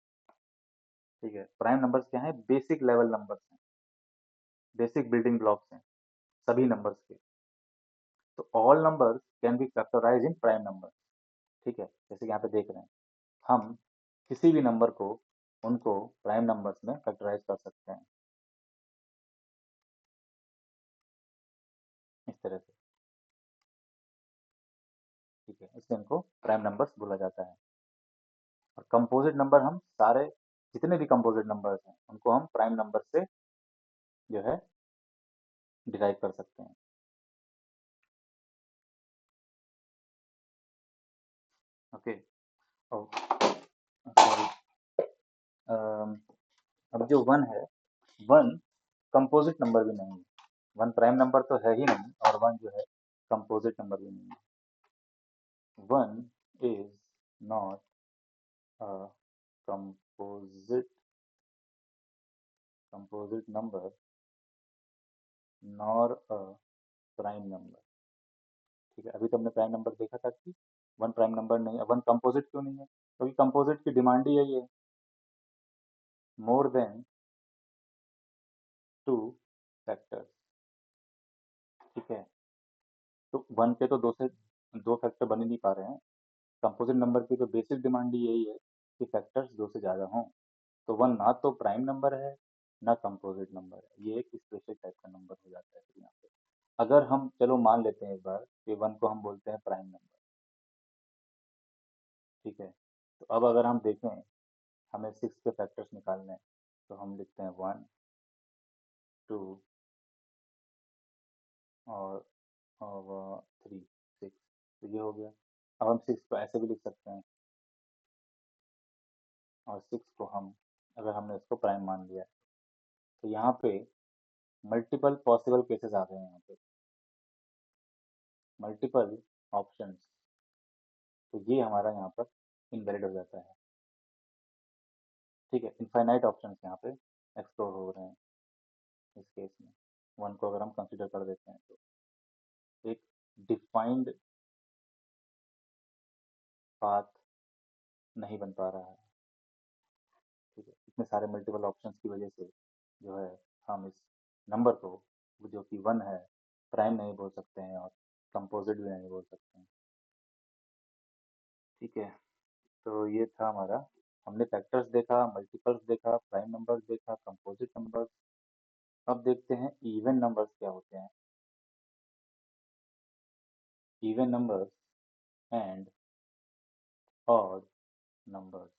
ठीक है, प्राइम नंबर्स क्या है? बेसिक लेवल नंबर्स हैं, बेसिक बिल्डिंग ब्लॉक्स हैं सभी नंबर्स के। तो all numbers can be factorise in prime number. ठीक है, जैसे कि यहाँ पे देख रहे हैं, हम किसी भी नंबर को उनको प्राइम नंबर्स में फैक्टराइज कर सकते हैं इस तरह से। ठीक है, इसलिए इनको प्राइम नंबर्स बोला जाता है। और कंपोजिट नंबर हम सारे जितने भी कंपोजिट नंबर्स हैं उनको हम प्राइम नंबर से जो है डिराइव कर सकते हैं। ओके। सॉरी, अब जो वन है, वन कंपोजिट नंबर भी नहीं है। वन प्राइम नंबर तो है ही नहीं, और वन जो है कंपोजिट नंबर भी नहीं है। One is not a composite composite number nor a prime number. ठीक है, अभी तो हमने प्राइम नंबर देखा था कि वन प्राइम नंबर नहीं है। वन कंपोजिट क्यों नहीं है? क्योंकि कंपोजिट की डिमांड ही यही है, मोर देन टू फैक्टर्स। ठीक है, तो वन के तो दो फैक्टर बन ही नहीं पा रहे हैं। कंपोजिट नंबर की तो बेसिक डिमांड ही यही है कि फैक्टर्स दो से ज़्यादा हों। तो वन ना तो प्राइम नंबर है, ना कंपोजिट नंबर है, ये एक स्पेशल टाइप का नंबर हो जाता है फिर यहाँ पे। अगर हम चलो मान लेते हैं एक बार कि वन को हम बोलते हैं प्राइम नंबर। ठीक है, तो अब अगर हम देखें, हमें सिक्स के फैक्टर्स निकालने हैं, तो हम लिखते हैं वन, टू और थ्री, सिक्स। तो ये हो गया। अब हम सिक्स को ऐसे भी लिख सकते हैं, और सिक्स को हम, अगर हमने इसको प्राइम मान लिया, तो यहाँ पे मल्टीपल पॉसिबल केसेस आ गए हैं। यहाँ पे मल्टीपल ऑप्शंस, तो ये हमारा यहाँ पर इनवैलिड हो जाता है। ठीक है, इनफाइनाइट ऑप्शंस यहाँ पे एक्सप्लोर हो रहे हैं इस केस में। वन को अगर हम कंसिडर कर देते हैं तो एक डिफाइंड पाथ नहीं बन पा रहा है। ठीक है, इतने सारे मल्टीपल ऑप्शंस की वजह से जो है हम इस नंबर को, जो कि वन है, प्राइम नहीं बोल सकते हैं और कंपोजिट भी नहीं बोल सकते हैं। ठीक है, तो ये था हमारा, हमने फैक्टर्स देखा, मल्टीपल्स देखा, प्राइम नंबर्स देखा, कंपोजिट नंबर्स। अब देखते हैं इवन नंबर्स क्या होते हैं। Even numbers and odd numbers.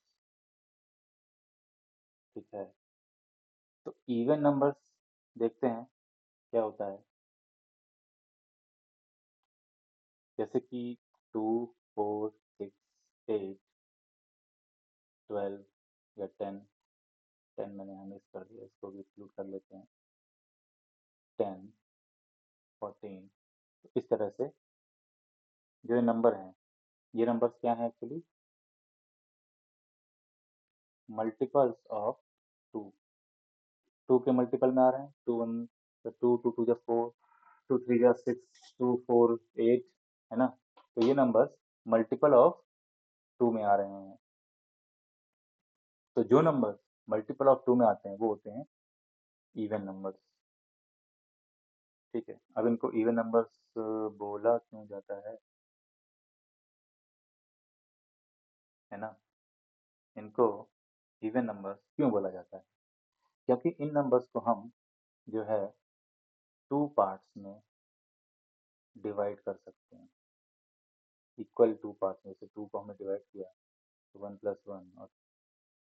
ठीक है, तो इवन नंबर्स देखते हैं क्या होता है। जैसे कि 2, 4, 6, 8, 12 या 10। 10 मैंने यहाँ मिस कर दिया, इसको भी एक्सक्लूड कर लेते हैं। 10, 14, इस तरह से जो ये नंबर हैं, ये नंबर्स क्या हैं actually? Multiples of two. Two के मल्टीपल में आ रहे हैं। Two one, two, two two जा फोर, टू थ्री जा सिक्स, टू फोर एट, है ना? तो ये नंबर्स मल्टीपल ऑफ टू में आ रहे हैं। तो जो नंबर्स मल्टीपल ऑफ टू में आते हैं वो होते हैं इवन नंबर्स। ठीक है, अब इनको इवन नंबर्स बोला क्यों जाता है ना? इनको इवन नंबर्स क्यों बोला जाता है? क्योंकि इन नंबर्स को हम जो है टू पार्ट्स में डिवाइड कर सकते हैं, इक्वल टू पार्ट्स में। से टू को हमने डिवाइड किया तो वन प्लस वन, और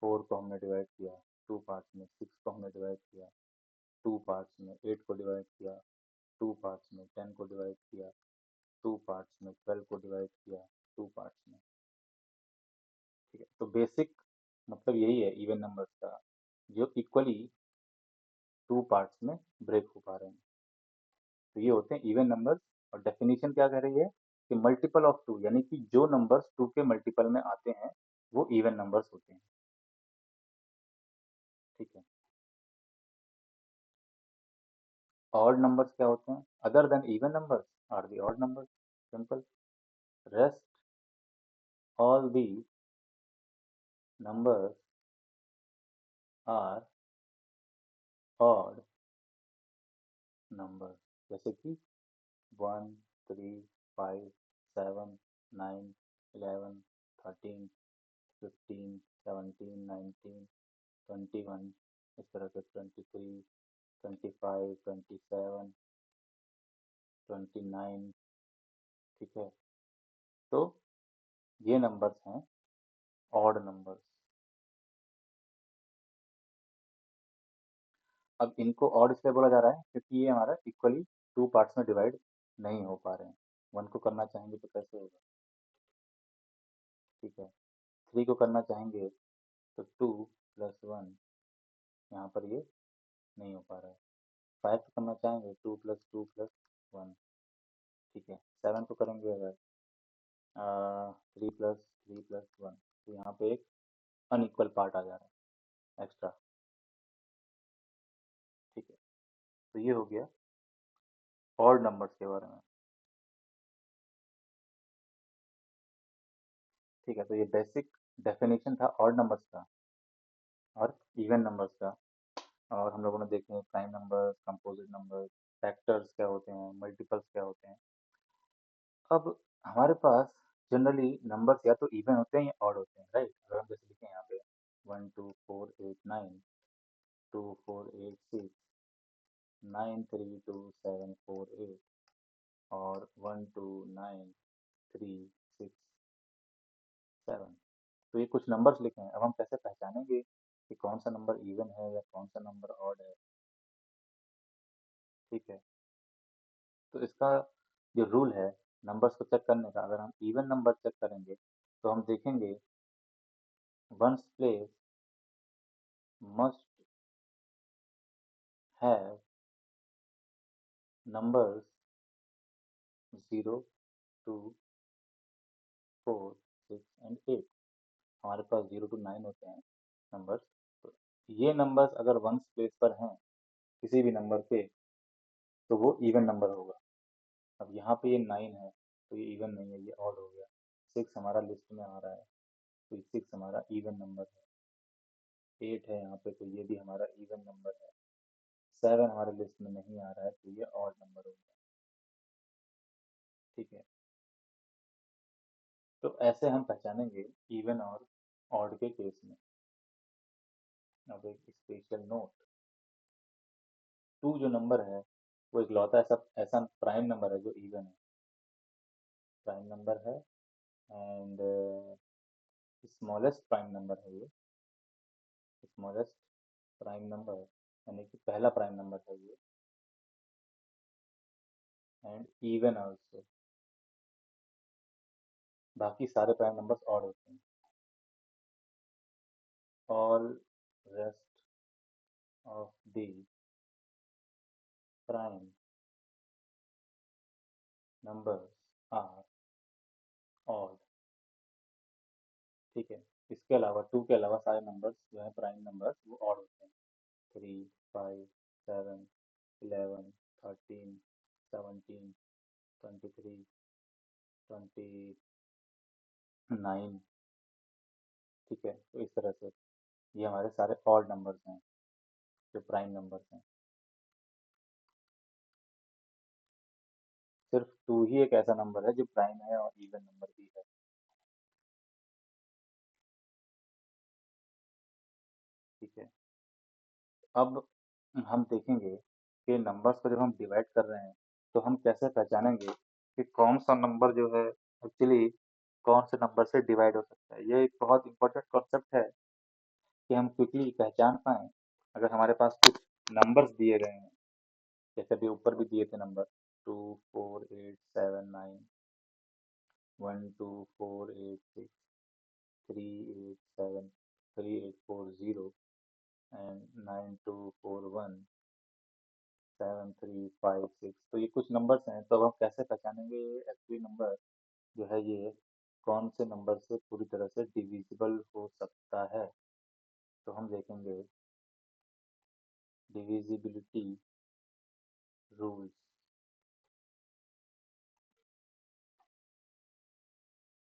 फोर को हमने डिवाइड किया टू पार्ट्स में, सिक्स को हमने डिवाइड किया टू पार्ट्स में, एट को डिवाइड किया टू पार्ट्स में, टेन को डिवाइड किया टू पार्ट्स में, 12 को डिवाइड किया टू पार्ट्स में। ठीक है, तो बेसिक मतलब यही है इवन नंबर्स का, जो इक्वली टू पार्ट्स में ब्रेक हो पा रहे हैं, तो ये होते हैं इवन नंबर्स। और डेफिनेशन क्या कह रही है कि मल्टीपल ऑफ टू, यानी कि जो नंबर्स टू के मल्टीपल में आते हैं वो इवन नंबर्स होते हैं। ठीक है, ऑड नंबर्स क्या होते हैं? Other than even numbers are the odd numbers. Simple. Rest all the numbers are odd numbers. जैसे कि 1, 3, 5, 7, 9, 11, 13, 15, 17, 19, 21, इस तरह से 23, 25, 27, 29। ठीक है, तो ये नंबर्स हैं ऑड नंबर्स। अब इनको ऑड इसलिए बोला जा रहा है क्योंकि ये हमारा इक्वली टू पार्ट्स में डिवाइड नहीं हो पा रहे हैं। वन को करना चाहेंगे तो कैसे होगा? ठीक है, थ्री को करना चाहेंगे तो टू प्लस वन, यहाँ पर ये नहीं हो पा रहा है। फाइव को करना चाहेंगे टू प्लस वन। ठीक है, सेवन को करेंगे अगर थ्री प्लस वन, तो यहाँ पे एक अनइक्वल पार्ट आ जा रहा है एक्स्ट्रा। ठीक है, तो ये हो गया ऑड नंबर्स के बारे में। ठीक है, तो ये बेसिक डेफिनेशन था ऑड नंबर्स का और इवन नंबर्स का। और हम लोगों ने देखे हैं prime numbers, composite numbers, factors क्या होते हैं, मल्टीपल्स क्या होते हैं। अब हमारे पास जनरली नंबर्स या तो इवन होते हैं या ऑड होते हैं, राइट? अगर हम जैसे लिखें यहाँ पे 1 2 4 8 9, 2 4 8 6, 9 3 2 7 4 8, और 1 2 9 3 6 7। तो ये कुछ नंबर्स लिखे हैं। अब हम कैसे पहचानेंगे कि कौन सा नंबर इवन है या कौन सा नंबर ऑड है? ठीक है, तो इसका जो रूल है नंबर्स को चेक करने का, अगर हम इवन नंबर चेक करेंगे तो हम देखेंगे ones place must have numbers 0 2 4 6 and 8। हमारे पास 0 to 9 होते हैं नंबर्स। तो ये नंबर्स अगर वंस प्लेस पर हैं किसी भी नंबर पे तो वो इवन नंबर होगा। अब यहाँ पे ये 9 है तो ये इवन नहीं है, ये ऑड हो गया। 6 हमारा लिस्ट में आ रहा है तो 6 हमारा इवन नंबर है। 8 है यहाँ पे तो ये भी हमारा इवन नंबर है। 7 हमारे लिस्ट में नहीं आ रहा है तो ये ऑड नंबर हो गया। ठीक है, तो ऐसे हम पहचानेंगे इवन और ऑड के केस में। अब एक स्पेशल नोट, टू जो नंबर है वो इकलौता ऐसा ऐसा प्राइम नंबर है जो इवन है। प्राइम नंबर है एंड स्मॉलेस्ट प्राइम नंबर है ये। स्मॉलेस्ट प्राइम नंबर यानी कि पहला प्राइम नंबर है ये, एंड इवन ऑल्सो। बाकी सारे प्राइम नंबर्स ऑड होते हैं। All rest of the prime numbers are odd. ठीक है, इसके अलावा टू के अलावा सारे नंबर्स जो है प्राइम नंबर्स वो ऑड होते हैं। 3 5 7 11 13 23 29। ठीक है, तो इस तरह से ये हमारे सारे ऑड नंबर्स हैं जो प्राइम नंबर्स हैं। सिर्फ टू ही एक ऐसा नंबर है जो प्राइम है और इवन नंबर भी है। ठीक है, अब हम देखेंगे कि नंबर्स को जब हम डिवाइड कर रहे हैं तो हम कैसे पहचानेंगे कि कौन सा नंबर जो है एक्चुअली कौन से नंबर से डिवाइड हो सकता है। ये एक बहुत इंपॉर्टेंट कॉन्सेप्ट है कि हम क्विकली पहचान पाएँ। अगर हमारे पास कुछ नंबर्स दिए गए हैं, जैसे अभी ऊपर भी दिए थे नंबर 2 4 8 7 9, 1 2 4 8 6, 3 8 7, 3 8 4 0 एंड 9 2 4 1 7 3 5 6। तो ये कुछ नंबर्स हैं, तो अब हम कैसे पहचानेंगे ये एक्चुअली नंबर जो है ये कौन से नंबर से पूरी तरह से डिविजिबल हो सकता है? तो हम देखेंगे डिविजिबिलिटी रूल्स।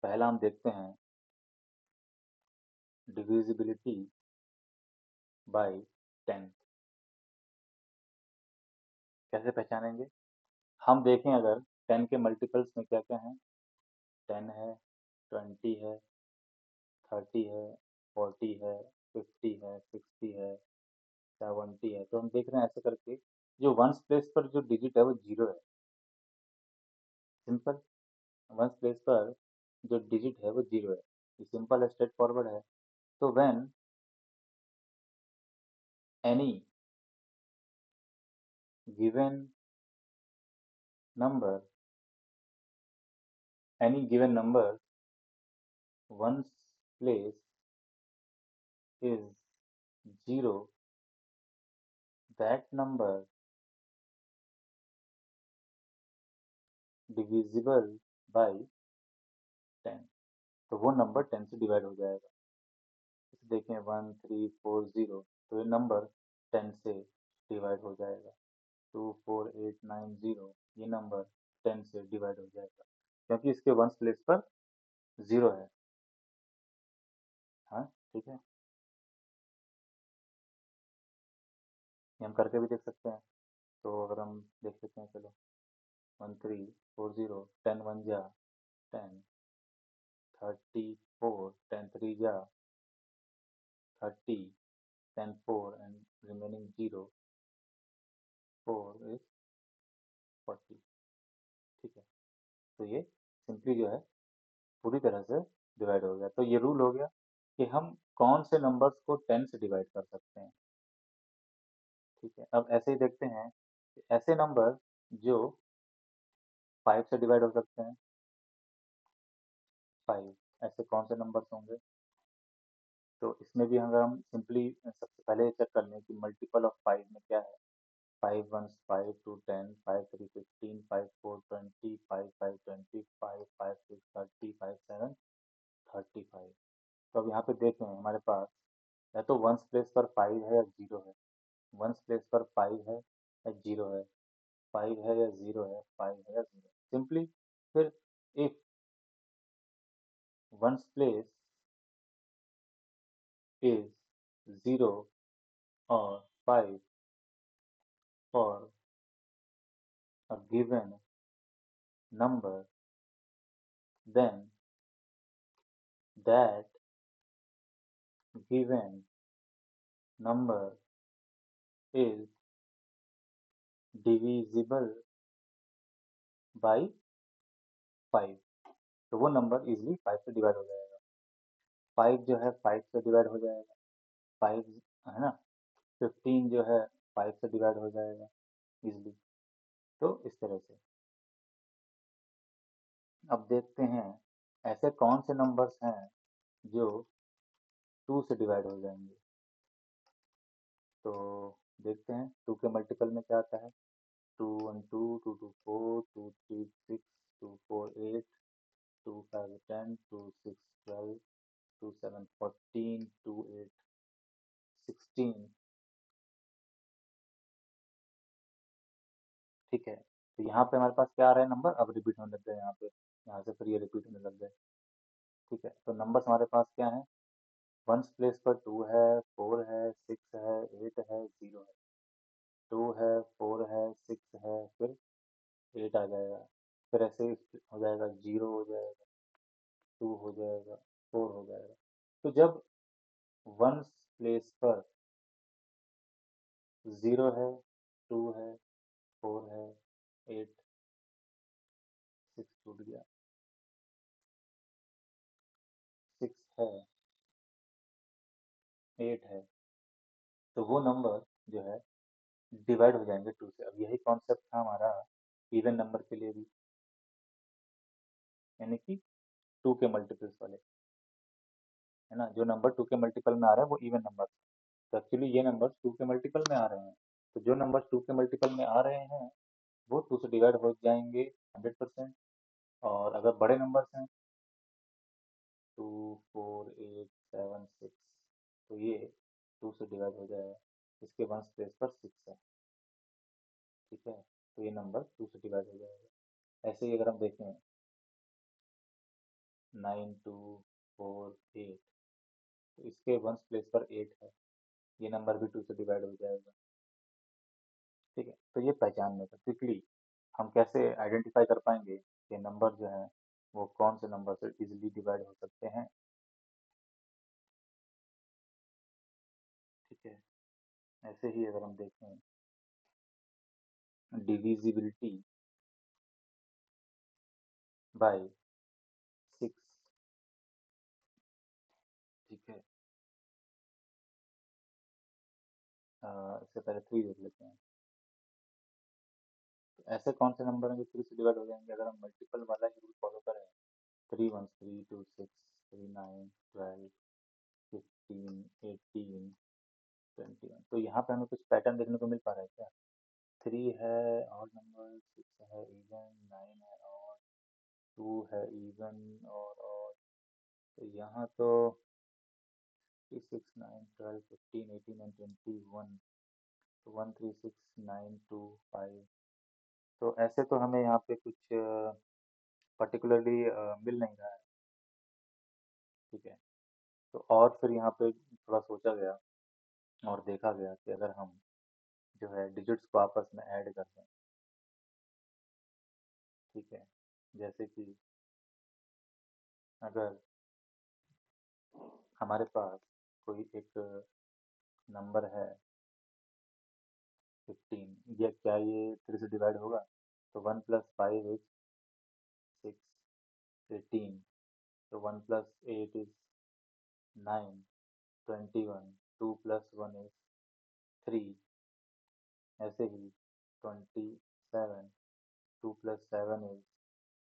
पहला हम देखते हैं डिविजिबिलिटी बाय 10। कैसे पहचानेंगे? हम देखें अगर 10 के मल्टीपल्स में क्या क्या हैं। 10 है, 20 है, 30 है, 40 है, 50 है, 60 है, 70 है। तो हम देख रहे हैं ऐसे करके जो वंस प्लेस पर जो डिजिट है वो जीरो है। सिंपल। वंस प्लेस पर जो डिजिट है वो जीरो है। ये सिंपल है, स्ट्रेट फॉरवर्ड है। तो when any given number any given number one's place is zero, that number divisible by 10। तो वो नंबर 10 से डिवाइड हो जाएगा। इसे देखें 1340, तो ये नंबर 10 से डिवाइड हो जाएगा। 24890, ये नंबर 10 से डिवाइड हो जाएगा क्योंकि इसके वंस प्लेस पर जीरो है। हाँ, ठीक है। ये हम करके भी देख सकते हैं। तो अगर हम देख लेते हैं, चलो 1340, 10 वन जा 10, 34, 10 3 जा 30, 10 4 and remaining 0, 4 is 40। ठीक है। तो ये सिंपली जो है पूरी तरह से डिवाइड हो गया। तो ये रूल हो गया कि हम कौन से नंबर्स को 10 से डिवाइड कर सकते हैं। ठीक है। अब ऐसे ही देखते हैं कि ऐसे नंबर जो 5 से डिवाइड हो सकते हैं। 5 ऐसे कौन से नंबर्स होंगे? तो इसमें भी अगर हम सिंपली सबसे पहले चेक कर लें कि मल्टीपल ऑफ 5 में क्या है। 5 1 5 2 10, 5 3 15, 5 4 20, 5 5 25, 5 6 30, 5 7 35। तो अब यहाँ पे देखें हमारे पास या तो वंस प्लेस पर 5 है या जीरो है। वंस प्लेस पर 5 है या जीरो है। 5 है या जीरो है, 5 है या जीरो। सिंपली फिर if ones place is zero और 5 for a given number, then that given number is divisible by 5। तो वो नंबर इजीली 5 से डिवाइड हो जाएगा। 5 जो है 5 से डिवाइड हो जाएगा। 5 है ना। 15 जो है 5 से डिवाइड हो जाएगा इजीली। तो इस तरह से अब देखते हैं ऐसे कौन से नंबर्स हैं जो 2 से डिवाइड हो जाएंगे। तो देखते हैं 2 के मल्टीपल में क्या आता है। 2 1 2, 2 2 4, 2 3 6, 2 4 8, 2 5 10, 2 6 12, 2 7 14, 2 8 16। ठीक है। तो यहाँ पे हमारे पास क्या आ रहा है नंबर, अब रिपीट होने लग गए यहाँ पे। यहाँ से फिर ये रिपीट होने लग गए। ठीक है। तो नंबर्स हमारे पास क्या है। वंस प्लेस पर 2 है, 4 है, 6 है, 8 है, 0 है। 2 है, 4 है, 6 है, फिर 8 आ जाएगा। फिर ऐसे ही हो जाएगा, 0 हो जाएगा, 2 हो जाएगा, 4 हो जाएगा। तो जब वंस प्लेस पर 0 है, 2 है, 4 है, 8, 6 टूट गया, 6 है, 8 है, तो वो नंबर जो है डिवाइड हो जाएंगे 2 से। अब यही कॉन्सेप्ट था हमारा इवन नंबर के लिए भी, यानी कि 2 के मल्टीपल्स वाले, है ना। जो नंबर 2 के मल्टीपल में आ रहा है वो इवन नंबर। तो एक्चुअली ये नंबर 2 के मल्टीपल में आ रहे हैं। तो जो नंबर 2 के मल्टीपल में आ रहे हैं वो 2 से डिवाइड हो जाएंगे 100%। और अगर बड़े नंबर्स हैं 2 4 8 7 6, तो ये 2 से डिवाइड हो जाएगा। इसके वंस प्लेस पर 6 है। ठीक है। तो ये नंबर 2 से डिवाइड हो जाएगा। ऐसे ही अगर हम देखें 9 2 4 8, तो इसके वंस प्लेस पर 8 है। ये नंबर भी 2 से डिवाइड हो जाएगा। ठीक है। तो ये पहचानने का क्विकली हम कैसे आइडेंटिफाई कर पाएंगे कि नंबर जो है वो कौन से नंबर से इजीली डिवाइड हो सकते हैं। ठीक है, ऐसे ही अगर हम देखें डिविजिबिलिटी बाय 6। ठीक है, इससे पहले 3 देख लेते हैं। तो ऐसे कौन से नंबर हैं जो 3 से डिवाइड हो जाएंगे अगर हम मल्टीपल वाला ही रूल फॉलो करें। 3 1 3 2 6 3 9 12 15 18 21। तो यहाँ पे हमें कुछ पैटर्न देखने को मिल पा रहा है क्या। 3 है ऑड नंबर, 6 है इवन, 9 है ऑड, 2 है इवन और तो यहाँ तो 3 6 9 12 15 18 and 21, तो 1 3 6 9 2 5। तो ऐसे तो हमें यहाँ पे कुछ पर्टिकुलरली मिल नहीं रहा है। ठीक है, तो और फिर यहाँ पे थोड़ा सोचा गया और देखा गया कि अगर हम जो है डिजिट्स को आपस में ऐड कर दें। ठीक है, जैसे कि अगर हमारे पास कोई एक नंबर है 15, ये क्या ये 3 से डिवाइड होगा। तो 1 + 5 = 6, 18, तो 1 + 8 = 9, 21, 2 + 1 = 3, ऐसे ही 27, 2 + 7 =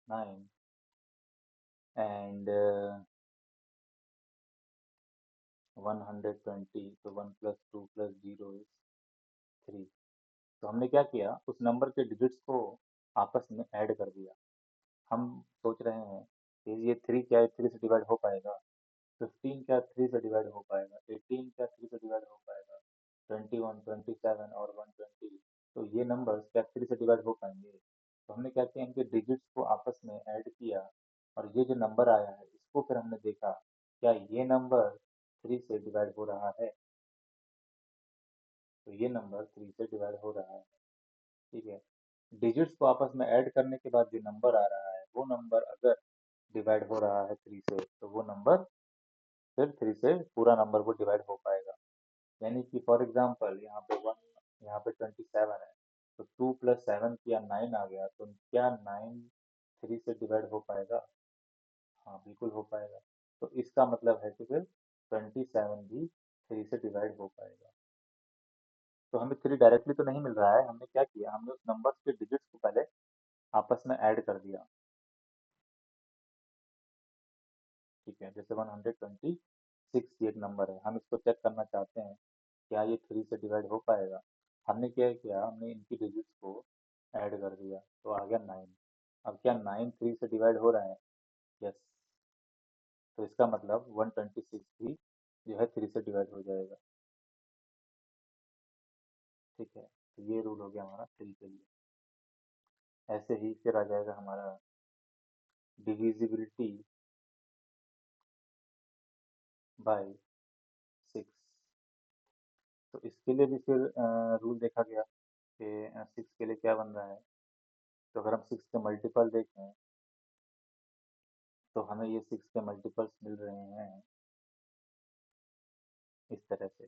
9 and 120, तो 1 + 2 + 0 = 3। तो हमने क्या किया, उस नंबर के डिजिट्स को आपस में ऐड कर दिया। हम सोच रहे हैं कि ये 3 क्या है 3 से डिवाइड हो पाएगा। 15 क्या 3 से डिवाइड हो पाएगा। 18 क्या 3 से डिवाइड हो पाएगा। 21, 27 और 120, तो ये नंबर्स क्या 3 से डिवाइड हो पाएंगे। तो हमने क्या किया, इनके डिजिट्स को आपस में ऐड किया और ये जो नंबर आया है इसको फिर हमने देखा क्या ये नंबर 3 से डिवाइड हो रहा है। तो ये नंबर 3 से डिवाइड हो रहा है। ठीक है, डिजिट्स को आपस में ऐड करने के बाद जो नंबर आ रहा है वो नंबर अगर डिवाइड हो रहा है 3 से, तो वो नंबर फिर 3 से पूरा नंबर वो डिवाइड हो पाएगा। यानी कि फॉर एग्जांपल यहाँ पे 1, यहाँ पे 27 है, तो 2 + 7 किया 9 आ गया, तो क्या 9 3 से डिवाइड हो पाएगा। हाँ बिल्कुल हो पाएगा। तो इसका मतलब है कि फिर 27 भी 3 से डिवाइड हो पाएगा। तो हमें 3 डायरेक्टली तो नहीं मिल रहा है, हमने क्या किया, हमने उस नंबर्स के डिजिट्स को पहले आपस में ऐड कर दिया। ठीक है, जैसे 126 ये एक नंबर है, हम इसको चेक करना चाहते हैं क्या ये 3 से डिवाइड हो पाएगा। हमने क्या किया, हमने इनकी डिजिट्स को ऐड कर दिया तो आ गया 9। अब क्या 9 3 से डिवाइड हो रहा है। यस, तो इसका मतलब 126 भी जो है 3 से डिवाइड हो जाएगा। ठीक है, तो ये रूल हो गया हमारा 3 के लिए। ऐसे ही फिर आ जाएगा हमारा डिविजिबिलिटी बाय 6। तो इसके लिए भी फिर रूल देखा गया कि 6 के लिए क्या बन रहा है। तो अगर हम 6 के मल्टीपल देखें तो हमें ये 6 के मल्टीपल्स मिल रहे हैं इस तरह से।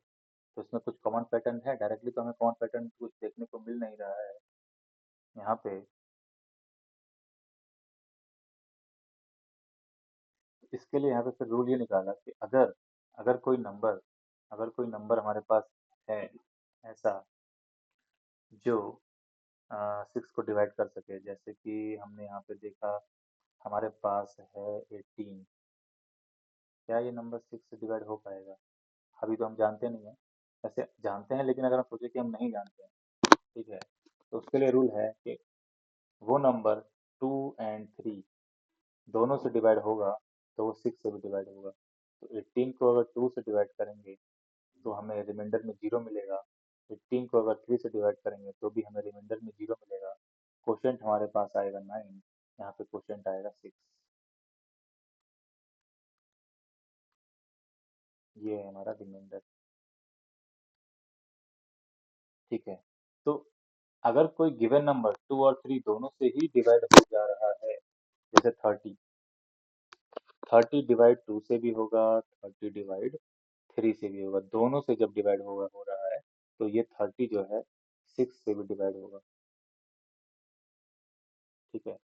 तो इसमें कुछ कॉमन पैटर्न है, डायरेक्टली तो हमें कॉमन पैटर्न कुछ देखने को मिल नहीं रहा है यहाँ पे। इसके लिए यहाँ पे फिर रूल ये निकाला कि अगर अगर कोई नंबर अगर कोई नंबर हमारे पास है ऐसा जो 6 को डिवाइड कर सके, जैसे कि हमने यहाँ पे देखा हमारे पास है 18। क्या ये नंबर 6 से डिवाइड हो पाएगा। अभी तो हम जानते नहीं है, वैसे जानते हैं लेकिन अगर हम सोचे कि हम नहीं जानते हैं। ठीक है, तो उसके लिए रूल है कि वो नंबर 2 and 3 दोनों से डिवाइड होगा तो वो 6 से भी डिवाइड होगा। तो 18 को अगर 2 से डिवाइड करेंगे तो हमें रिमाइंडर में 0 मिलेगा। 18 को अगर 3 से डिवाइड करेंगे तो भी हमें रिमाइंडर में 0 मिलेगा। क्वोशिएंट हमारे पास आएगा 9, यहाँ पे क्वोशिएंट आएगा 6। ये है हमारा रिमाइंडर। ठीक है, तो अगर कोई गिवन नंबर 2 और 3 दोनों से ही डिवाइड हो जा रहा है, जैसे 30, 30 डिवाइड 2 से भी होगा, 30 डिवाइड 3 से भी होगा, दोनों से जब डिवाइड होगा हो रहा है तो ये 30 जो है 6 से भी डिवाइड होगा। ठीक है,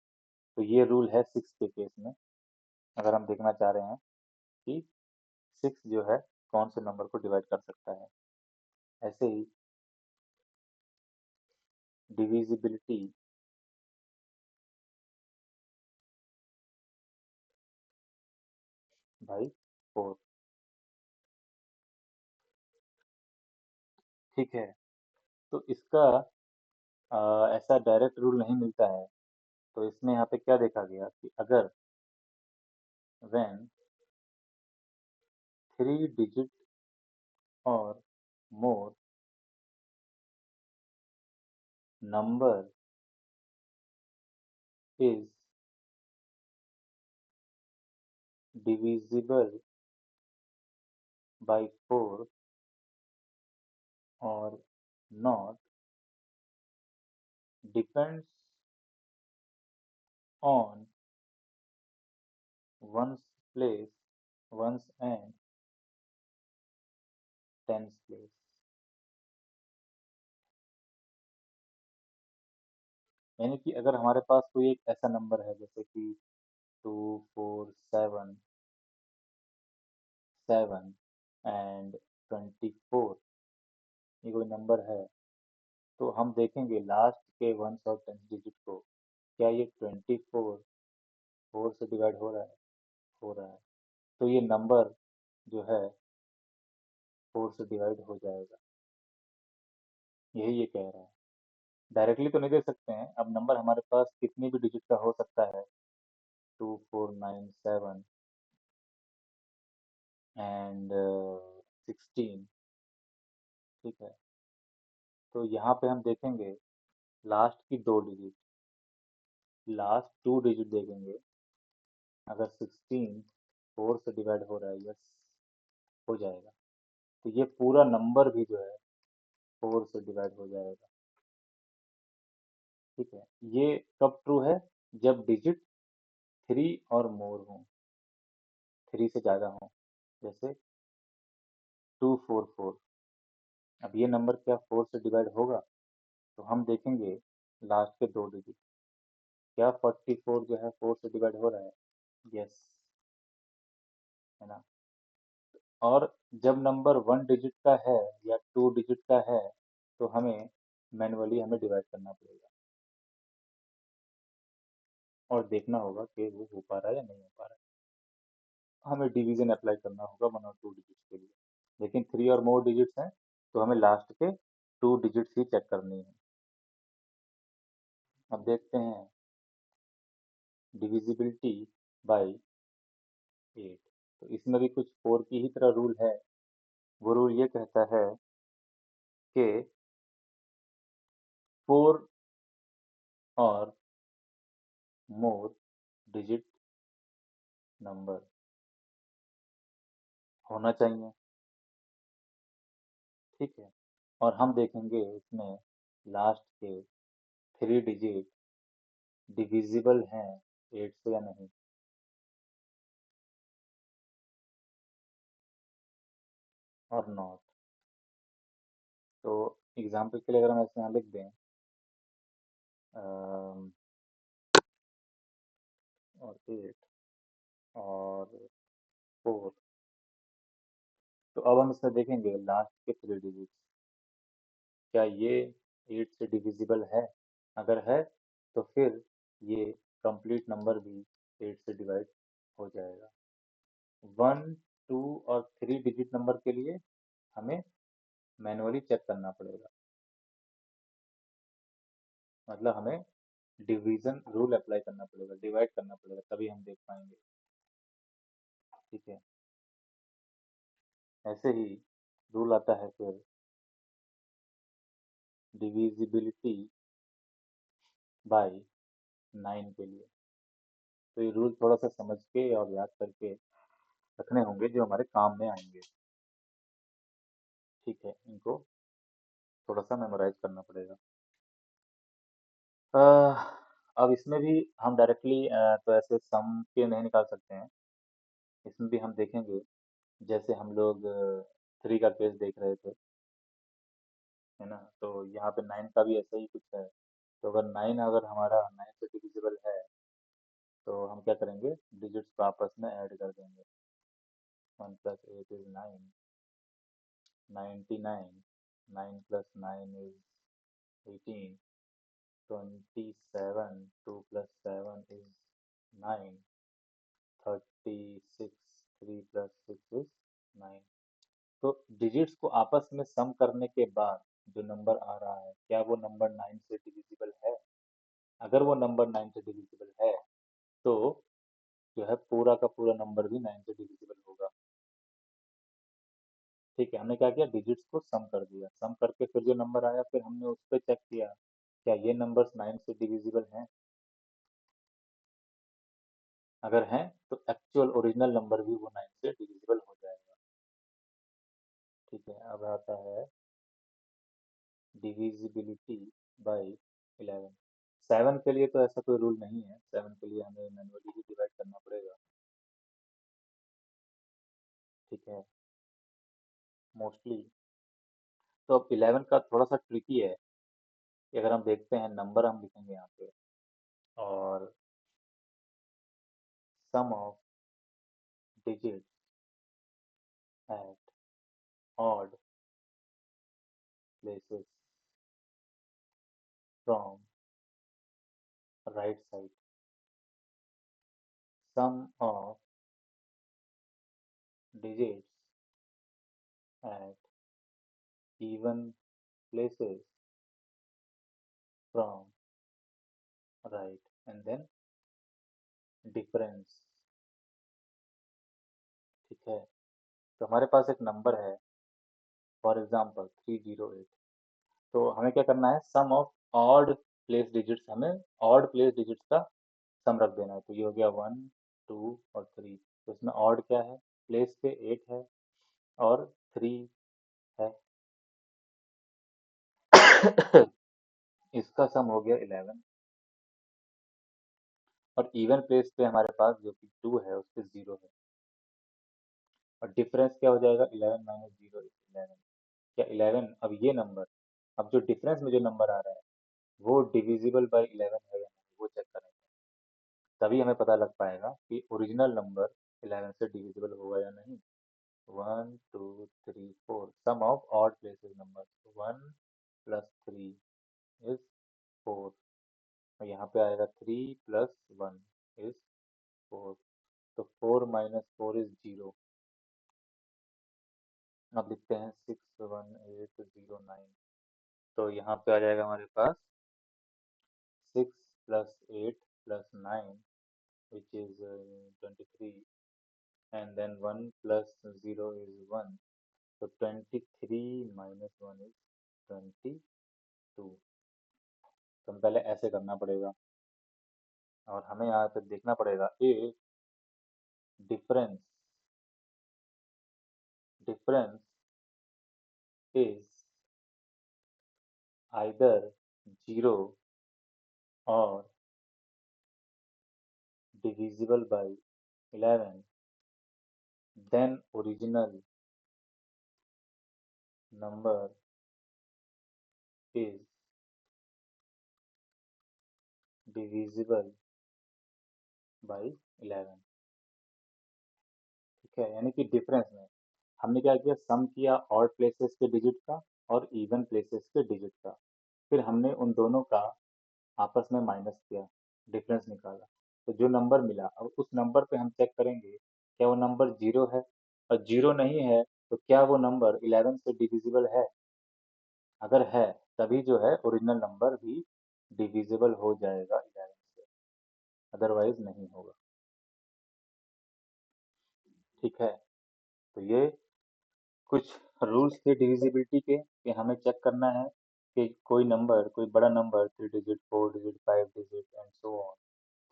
तो ये रूल है 6 के केस में। अगर हम देखना चाह रहे हैं कि 6 जो है कौन से नंबर को डिवाइड कर सकता है। ऐसे ही डिविजिबिलिटी बाई 4। ठीक है, तो इसका ऐसा डायरेक्ट रूल नहीं मिलता है। तो इसमें यहाँ पे क्या देखा गया कि अगर व्हेन 3 डिजिट और मोर नंबर इज डिविजिबल बाय 4 और not depends on one's place, one's and tens place। यानी कि अगर हमारे पास कोई एक ऐसा नंबर है जैसे कि 2 4 7 7 एंड 24, ये कोई नंबर है, तो हम देखेंगे लास्ट के वंस और टेंस डिजिट को, क्या ये 24 4 से डिवाइड हो रहा है, हो रहा है, तो ये नंबर जो है 4 से डिवाइड हो जाएगा। यही ये कह रहा है। डायरेक्टली तो नहीं दे सकते हैं, अब नंबर हमारे पास कितनी भी डिजिट का हो सकता है, 2497 एंड 16। ठीक है, तो यहाँ पे हम देखेंगे लास्ट की 2 डिजिट, लास्ट 2 डिजिट देखेंगे। अगर 16 4 से डिवाइड हो रहा है, यस हो जाएगा, तो ये पूरा नंबर भी जो है 4 से डिवाइड हो जाएगा। ठीक है, ये कब ट्रू है, जब डिजिट 3 और मोर हो, 3 से ज़्यादा हो, जैसे 244। अब ये नंबर क्या 4 से डिवाइड होगा, तो हम देखेंगे लास्ट के 2 डिजिट, क्या 44 जो है 4 से डिवाइड हो रहा है, यस, है ना। और जब नंबर 1 डिजिट का है या 2 डिजिट का है तो हमें मैनुअली हमें डिवाइड करना पड़ेगा और देखना होगा कि वो हो पा रहा है या नहीं हो पा रहा है। हमें डिवीजन अप्लाई करना होगा 1 और 2 डिजिट्स के लिए, लेकिन 3 और मोर डिजिट्स हैं तो हमें लास्ट के 2 डिजिट्स ही चेक करनी है। अब देखते हैं डिविजिबिलिटी बाय 8। तो इसमें भी कुछ 4 की ही तरह रूल है। वो रूल ये कहता है कि 4 और मोर डिजिट नंबर होना चाहिए। ठीक है, और हम देखेंगे इसमें लास्ट के 3 डिजिट डिविजिबल हैं 8 से या नहीं, और नॉट। तो एग्जाम्पल के लिए अगर हम ऐसे यहाँ लिख दें अम, और 8 और 4, तो अब हम इसमें देखेंगे लास्ट के 3 डिजिट, क्या ये 8 से डिविजिबल है। अगर है तो फिर ये कंप्लीट नंबर भी 8 से डिवाइड हो जाएगा। 1 2 और 3 डिजिट नंबर के लिए हमें मैनुअली चेक करना पड़ेगा, मतलब हमें डिवीजन रूल अप्लाई करना पड़ेगा, डिवाइड करना पड़ेगा, तभी हम देख पाएंगे। ठीक है, ऐसे ही रूल आता है फिर डिविजिबिलिटी बाय 9 के लिए। तो ये रूल थोड़ा सा समझ के और याद करके रखने होंगे जो हमारे काम में आएंगे। ठीक है, इनको थोड़ा सा मेमोराइज करना पड़ेगा। अब इसमें भी हम डायरेक्टली तो ऐसे सम के नहीं निकाल सकते हैं, इसमें भी हम देखेंगे, जैसे हम लोग 3 का केस देख रहे थे, है ना? तो यहाँ पे 9 का भी ऐसा ही कुछ है। तो अगर 9 अगर हमारा 9 से डिविजिबल है, तो हम क्या करेंगे, डिजिट्स को आपस में ऐड कर देंगे। 1 plus 8 is 9, 99, 9 plus 9 is 18, 27, 2 plus 7 is 9, 36, 3 plus 6 is 9। तो डिजिट्स को आपस में सम करने के बाद जो नंबर आ रहा है, क्या वो नंबर 9 से डिविजिबल है? अगर वो नंबर 9 से डिविजिबल है, तो जो है पूरा का पूरा नंबर भी 9 से डिविजिबल होगा। ठीक है, हमने क्या किया, डिजिट्स को सम कर दिया, सम करके फिर जो नंबर आया, फिर हमने उस पर चेक किया क्या ये नंबर्स 9 से डिविजिबल हैं। अगर हैं तो एक्चुअल ओरिजिनल नंबर भी वो 9 से डिविजिबल हो जाएगा। ठीक है, अब आता है डिविजिबिलिटी बाय 11। 7 के लिए तो ऐसा कोई रूल नहीं है, 7 के लिए हमें मैनुअली ही डिवाइड करना पड़ेगा। ठीक है, मोस्टली। तो अब 11 का थोड़ा सा ट्रिकी है कि अगर हम देखते हैं, नंबर हम लिखेंगे यहाँ पे, और sum of digit at odd places from right side, sum of digits at even places from right, and then difference. ठीक है, तो हमारे पास एक नंबर है, फॉर एग्जांपल 308। तो हमें क्या करना है, सम ऑफ ऑड प्लेस डिजिट्स, हमें ऑड प्लेस डिजिट्स का सम रख देना है। तो ये हो गया 1, 2 और 3। तो इसमें ऑड क्या है, प्लेस पे 8 है और 3 है। इसका सम हो गया 11। और इवन प्लेस पे हमारे पास जो कि 2 है, उस पे 0 है। और डिफरेंस क्या हो जाएगा, 11 माइनस 0 इज 11। क्या 11, अब ये नंबर, अब जो डिफरेंस में जो नंबर आ रहा है, वो डिविजिबल बाय 11 है या नहीं, वो चेक करेंगे। तभी हमें पता लग पाएगा कि ओरिजिनल नंबर 11 से डिविजिबल होगा या नहीं। 1, 2, 3, 4, sum of odd places number, 1 plus 3 is 4। और यहाँ पे आएगा 3 प्लस 1 इज 4। तो 4 माइनस 4 इज 0। अब लिखते हैं 61809। तो यहाँ पे आ जाएगा हमारे पास 6 plus 8 plus 9 which is 23, and then 1 plus 0 is 1. So 23 minus 1 is 22। तो हम पहले ऐसे करना पड़ेगा, और हमें यहाँ पे देखना पड़ेगा ए डिफरेंस, डिफरेंस इज आइदर 0 और divisible by 11, then original number is divisible by 11। ठीक है, यानी कि डिफरेंस में हमने क्या किया, सम किया ऑड प्लेसेस के डिजिट का और इवन प्लेसेस के डिजिट का, फिर हमने उन दोनों का आपस में माइनस किया, डिफरेंस निकाला। तो जो नंबर मिला, अब उस नंबर पे हम चेक करेंगे क्या वो नंबर 0 है, और 0 नहीं है तो क्या वो नंबर 11 से डिविजिबल है। अगर है, तभी जो है ओरिजिनल नंबर भी डिविजिबल हो जाएगा 11 से, अदरवाइज नहीं होगा। ठीक है, तो ये कुछ रूल्स थे डिविजिबिलिटी के, कि हमें चेक करना है कि कोई नंबर, कोई बड़ा number, 3 digit, 4 digit, 5 digit and so on.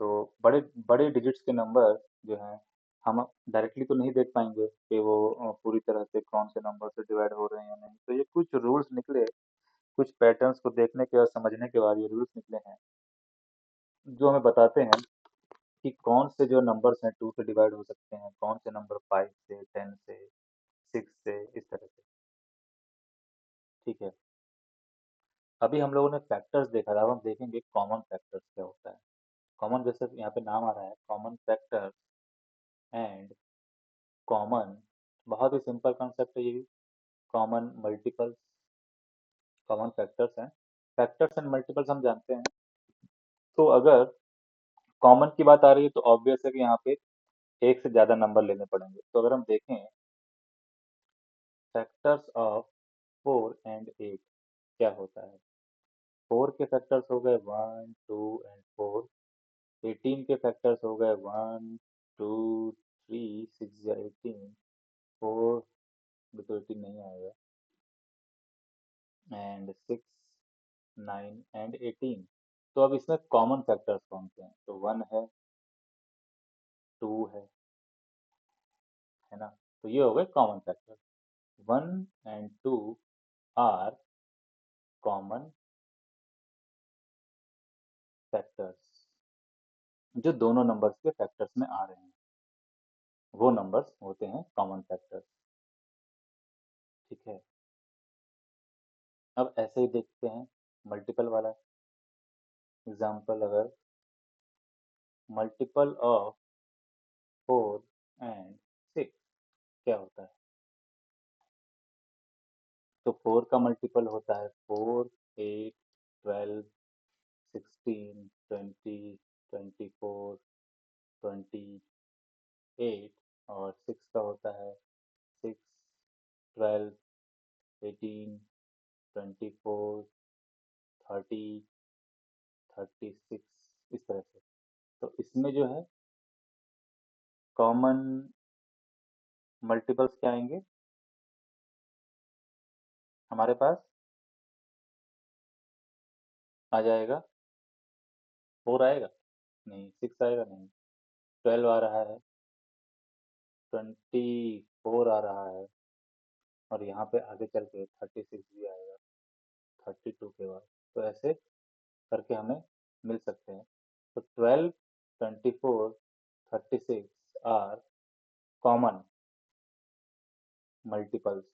तो बड़े बड़े डिजिट्स के नंबर जो हैं, हम डायरेक्टली तो नहीं देख पाएंगे कि वो पूरी तरह से कौन से नंबर से डिवाइड हो रहे हैं या नहीं। तो ये कुछ रूल्स निकले, कुछ पैटर्न्स को देखने के और समझने के बाद ये रूल्स निकले हैं, जो हमें बताते हैं कि कौन से जो नंबर्स हैं 2 से डिवाइड हो सकते हैं, कौन से नंबर 5 से, 10 से, 6 से, इस तरह से। ठीक है। अभी हम लोगों ने फैक्टर्स देखा था, अब हम देखेंगे कॉमन फैक्टर्स क्या होता है। कॉमन जैसे यहाँ पे नाम आ रहा है, कॉमन फैक्टर्स एंड कॉमन, बहुत ही सिंपल कॉन्सेप्ट है ये भी। कॉमन मल्टीपल्स, कॉमन फैक्टर्स हैं। फैक्टर्स एंड मल्टीपल्स हम जानते हैं। तो अगर कॉमन की बात आ रही है तो ऑब्वियस है कि यहाँ पे एक से ज़्यादा नंबर लेने पड़ेंगे। तो अगर हम देखें फैक्टर्स ऑफ 4 and 8 क्या होता है। 4 के फैक्टर्स हो गए 1, 2 and 4। 18 के फैक्टर्स हो गए 1, 2, 3, 6 या 18, 4 भी तो 18 नहीं आएगा, एंड 6, 9 and 18। तो अब इसमें कॉमन फैक्टर्स कौन से हैं, तो 1 है, 2 है ना। तो ये हो गए common factor. 1 and 2 are common factors, जो दोनों नंबर्स के फैक्टर्स में आ रहे हैं वो नंबर्स होते हैं कॉमन फैक्टर्स। ठीक है। अब ऐसे ही देखते हैं मल्टीपल वाला एग्जाम्पल। अगर मल्टीपल ऑफ 4 and 6 क्या होता है, तो 4 का मल्टीपल होता है 4, 8, 12, 16, 20, 24, 28, और 6 का होता है 6, 12, 18, 24, 30, 36, इस तरह से। तो इसमें जो है कॉमन मल्टीपल्स क्या आएंगे हमारे पास, आ जाएगा 4 आएगा नहीं, 6 आएगा नहीं, 12 आ रहा है, 24 आ रहा है, और यहाँ पे आगे चल के 36 भी आएगा 32 के बाद। तो ऐसे करके हमें मिल सकते हैं। तो 12, 24, 36 आर कॉमन मल्टीपल्स।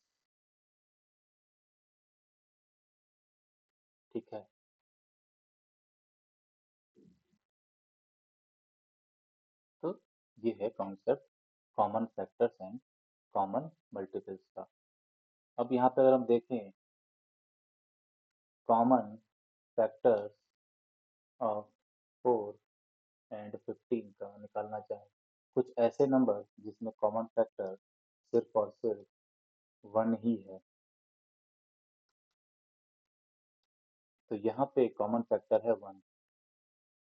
ठीक है। तो ये है concept common factors and common multiples का। अब यहाँ पे अगर हम देखें कॉमन फैक्टर्स ऑफ 4 and 15 का निकालना चाहें, कुछ ऐसे नंबर जिसमें कॉमन फैक्टर सिर्फ और सिर्फ 1 ही है। तो यहाँ पे कॉमन फैक्टर है 1।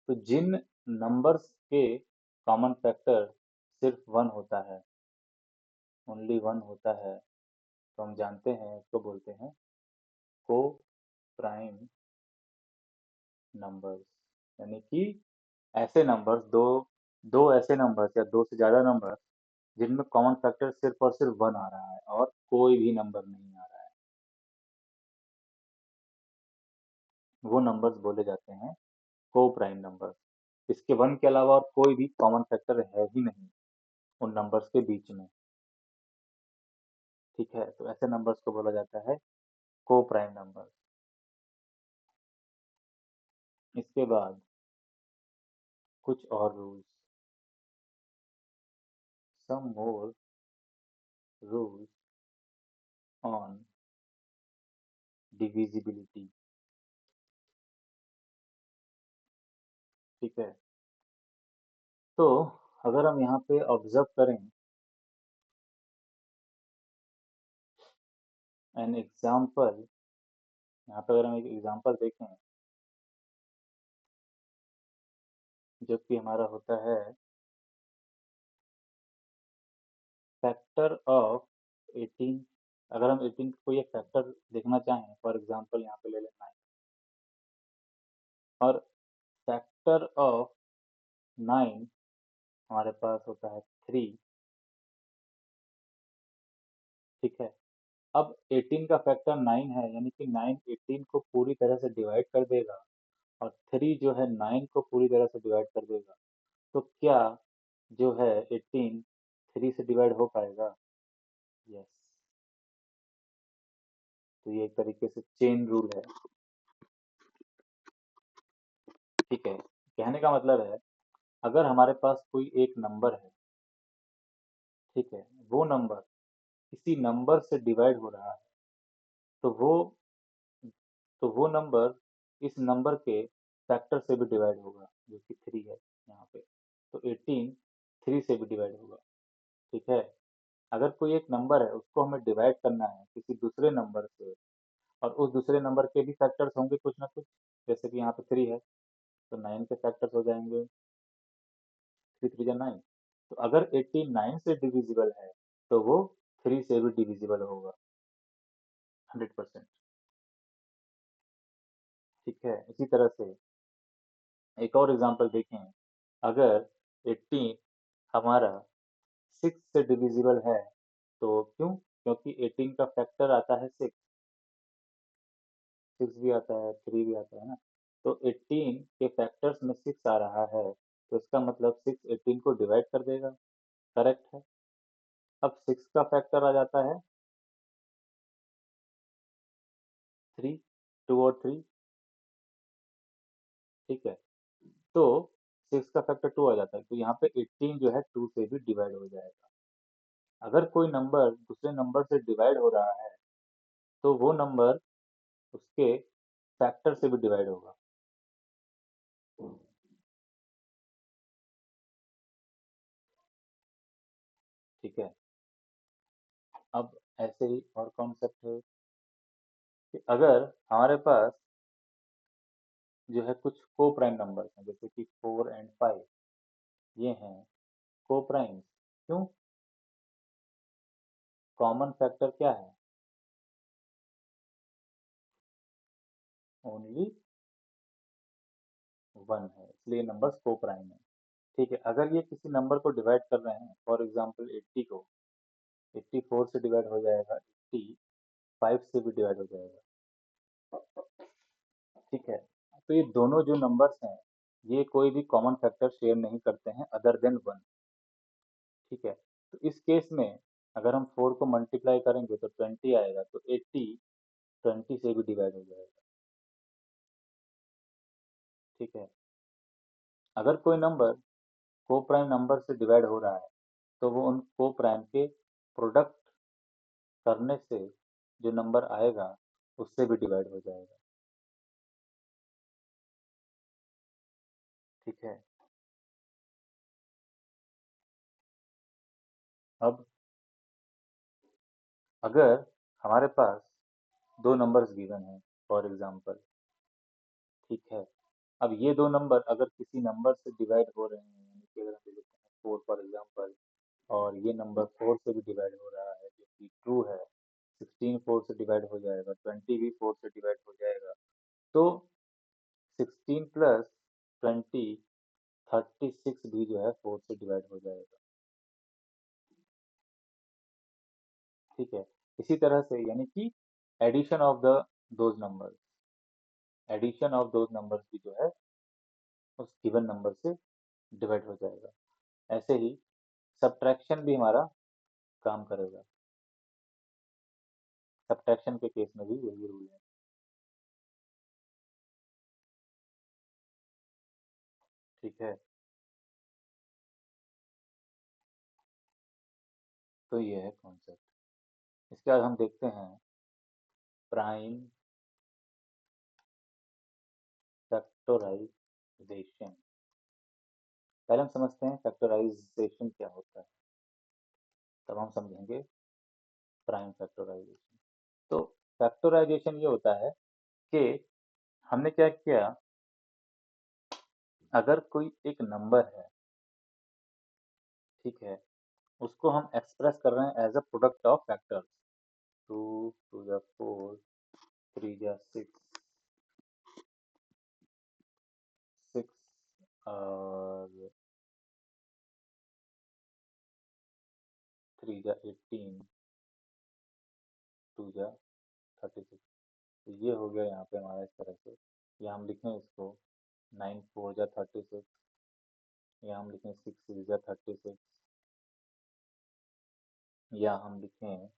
तो जिन नंबर्स के कॉमन फैक्टर सिर्फ 1 होता है, ओनली 1 होता है, तो हम जानते हैं उसको बोलते हैं को प्राइम नंबर्स। यानी कि ऐसे नंबर्स, दो दो ऐसे नंबर्स या दो से ज़्यादा नंबर्स जिनमें कॉमन फैक्टर सिर्फ और सिर्फ 1 आ रहा है और कोई भी नंबर नहीं आ रहा है, वो नंबर्स बोले जाते हैं को प्राइम नंबर्स। इसके 1 के अलावा और कोई भी कॉमन फैक्टर है ही नहीं उन नंबर्स के बीच में। ठीक है। तो ऐसे नंबर्स को बोला जाता है को प्राइम नंबर। इसके बाद कुछ और rules, some more rules on divisibility. ठीक है। तो अगर हम यहाँ पे ऑब्जर्व करें एन एग्जाम्पल, यहाँ पे अगर हम एक एग्जाम्पल देखें जो कि हमारा होता है फैक्टर ऑफ 18। अगर हम 18 को कोई एक फैक्टर देखना चाहें, फॉर एग्जांपल यहाँ पे ले लें 9, और फैक्टर ऑफ 9 हमारे पास होता है 3। ठीक है। अब 18 का फैक्टर 9 है, यानी कि 9 18 को पूरी तरह से डिवाइड कर देगा, और 3 जो है 9 को पूरी तरह से डिवाइड कर देगा। तो क्या जो है 18 3 से डिवाइड हो पाएगा? यस। तो ये एक तरीके से चेन रूल है। ठीक है, कहने का मतलब है अगर हमारे पास कोई एक नंबर है, ठीक है, वो नंबर किसी नंबर से डिवाइड हो रहा है, तो वो नंबर इस नंबर के फैक्टर से भी डिवाइड होगा, जो कि 3 है यहाँ पे। तो 18 3 से भी डिवाइड होगा। ठीक है, अगर कोई एक नंबर है उसको हमें डिवाइड करना है किसी दूसरे नंबर से, और उस दूसरे नंबर के भी फैक्टर्स होंगे कुछ ना कुछ, जैसे कि यहाँ पे 3 है, तो 9 के फैक्टर्स हो जाएंगे, 3 3 जा 9। तो अगर 18 9 से डिविजिबल है तो वो 3 से भी डिविजिबल होगा 100%। ठीक है, इसी तरह से एक और एग्जांपल देखें। अगर 18 हमारा 6 से डिविजिबल है, तो क्यों? क्योंकि 18 का फैक्टर आता है 6, 6 भी आता है, 3 भी आता है ना। तो 18 के फैक्टर्स में 6 आ रहा है, तो इसका मतलब 6 18 को डिवाइड कर देगा। करेक्ट है। अब 6 का फैक्टर आ जाता है 3, 2 और 3। ठीक है, तो 6 का फैक्टर 2 आ जाता है, तो यहाँ पे 18 जो है 2 से भी डिवाइड हो जाएगा। अगर कोई नंबर दूसरे नंबर से डिवाइड हो रहा है, तो वो नंबर उसके फैक्टर से भी डिवाइड होगा। ठीक है, अब ऐसे ही और कॉन्सेप्ट है कि अगर हमारे पास जो है कुछ को प्राइम नंबर हैं, जैसे कि 4 एंड 5, ये हैं को प्राइम्स। क्यों? कॉमन फैक्टर क्या है? ओनली 1 है, इसलिए नंबर्स को प्राइम है। ठीक है, अगर ये किसी नंबर को डिवाइड कर रहे हैं, फॉर एग्जांपल 80 को, 84 से डिवाइड हो जाएगा, 85 से भी डिवाइड हो जाएगा। ठीक है, तो ये दोनों जो नंबर्स हैं, ये कोई भी कॉमन फैक्टर शेयर नहीं करते हैं अदर देन 1। ठीक है, तो इस केस में अगर हम 4 को मल्टीप्लाई करेंगे तो 20 आएगा, तो 80 20 से भी डिवाइड हो जाएगा। ठीक है, अगर कोई नंबर को प्राइम नंबर से डिवाइड हो रहा है, तो वो उन को प्राइम के प्रोडक्ट करने से जो नंबर आएगा उससे भी डिवाइड हो जाएगा। ठीक है, अब अगर हमारे पास दो नंबर्स गिवन हैं, फॉर एग्जांपल, ठीक है, अब ये दो नंबर अगर किसी नंबर से डिवाइड हो रहे हैं, यानी कि अगर हम ले लेते हैं 4 फॉर एग्जांपल, और ये नंबर 4 से भी डिवाइड हो रहा है, जो कि ट्रू है, 16 4 से डिवाइड हो जाएगा, 20 भी 4 से डिवाइड हो जाएगा, तो 16 प्लस 20 36 भी जो है 4 से डिवाइड हो जाएगा। ठीक है, इसी तरह से यानी कि addition of the those numbers, addition of those numbers भी जो है उस गिवन नंबर से डिवाइड हो जाएगा। ऐसे ही सब्ट्रैक्शन भी हमारा काम करेगा। सब्ट्रैक्शन के केस में भी यही रूल है। ठीक है, तो ये है कॉन्सेप्ट। इसके बाद हम देखते हैं प्राइम फैक्टराइजेशन। पहले हम समझते हैं फैक्टराइजेशन क्या होता है, तब हम समझेंगे प्राइम फैक्टराइजेशन। तो फैक्टराइजेशन ये होता है कि हमने क्या किया, अगर कोई एक नंबर है, ठीक है, उसको हम एक्सप्रेस कर रहे हैं as a product of factors, 2 2 जा 4, 3 जा 6, 6 और 3 जा 18, 2 जा 36। तो ये हो गया यहाँ पे हमारा इस तरह से, या हम लिखें इसको 9 4 जा 36, या हम लिखें 6 36, या हम लिखें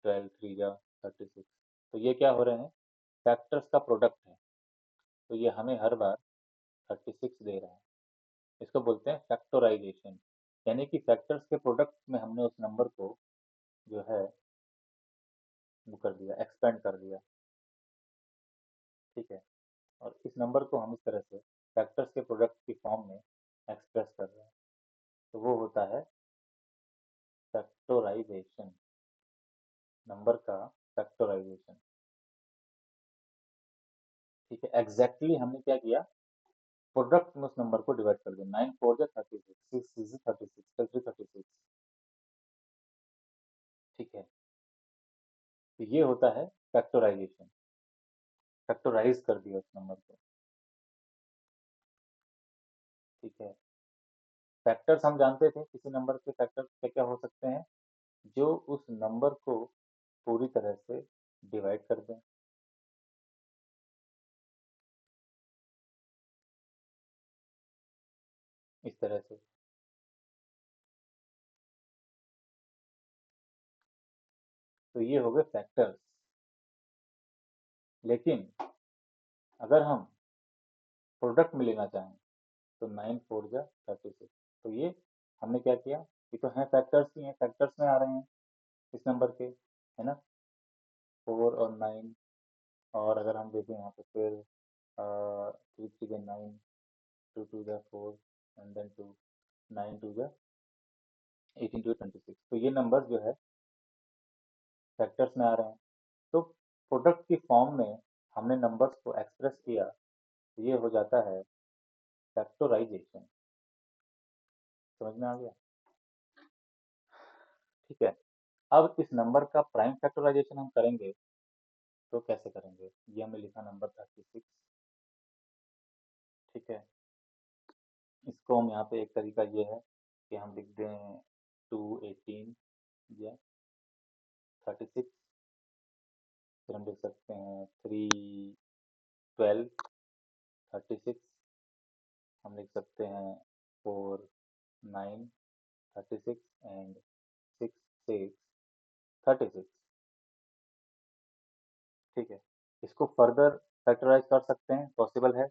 12 3 36। तो ये क्या हो रहे हैं, फैक्टर्स का प्रोडक्ट है, तो ये हमें हर बार 36 दे रहा है। इसको बोलते हैं फैक्टराइजेशन, यानी कि फैक्टर्स के प्रोडक्ट में हमने उस नंबर को जो है वो कर दिया, एक्सपेंड कर दिया। ठीक है, और इस नंबर को हम इस तरह से फैक्टर्स के प्रोडक्ट की फॉर्म में एक्सप्रेस कर रहे हैं, तो वो होता है फैक्टराइजेशन, नंबर का फैक्टराइजेशन। ठीक है, एग्जैक्टली हमने क्या किया, प्रोडक्ट में उस नंबर को डिवाइड कर दिया, 9 4 36, 6 36, 36। ठीक है, तो ये होता है फैक्टराइजेशन, फैक्टराइज कर दिया उस नंबर को। ठीक है, फैक्टर्स हम जानते थे, किसी नंबर के फैक्टर्स क्या क्या हो सकते हैं, जो उस नंबर को पूरी तरह से डिवाइड कर दें, इस तरह से। तो ये हो गए फैक्टर्स। लेकिन अगर हम प्रोडक्ट में लेना चाहें, तो 9 4 36, तो ये हमने क्या किया, ये तो हैं फैक्टर्स ही हैं, फैक्टर्स में आ रहे हैं इस नंबर के, है ना, 4 और 9। और अगर हम देखें यहाँ पे फिर 3 3 9, 2 2 4, एंड देन 2, 9 2 18 2 26, तो ये नंबर जो है फैक्टर्स में आ रहे हैं। तो प्रोडक्ट की फॉर्म में हमने नंबर्स को एक्सप्रेस किया, तो ये हो जाता है फैक्टराइजेशन। समझ में आ गया? ठीक है, अब इस नंबर का प्राइम फैक्टराइजेशन हम करेंगे, तो कैसे करेंगे, ये हमने लिखा नंबर 36। ठीक है, इसको हम यहाँ पे एक तरीका ये है कि हम लिख दें 2 18 या 36, फिर हम लिख सकते हैं 3 12 36, हम लिख सकते हैं 4 9 36, एंड 6 6 36। ठीक है, इसको फर्दर फैक्टराइज कर सकते हैं, पॉसिबल है।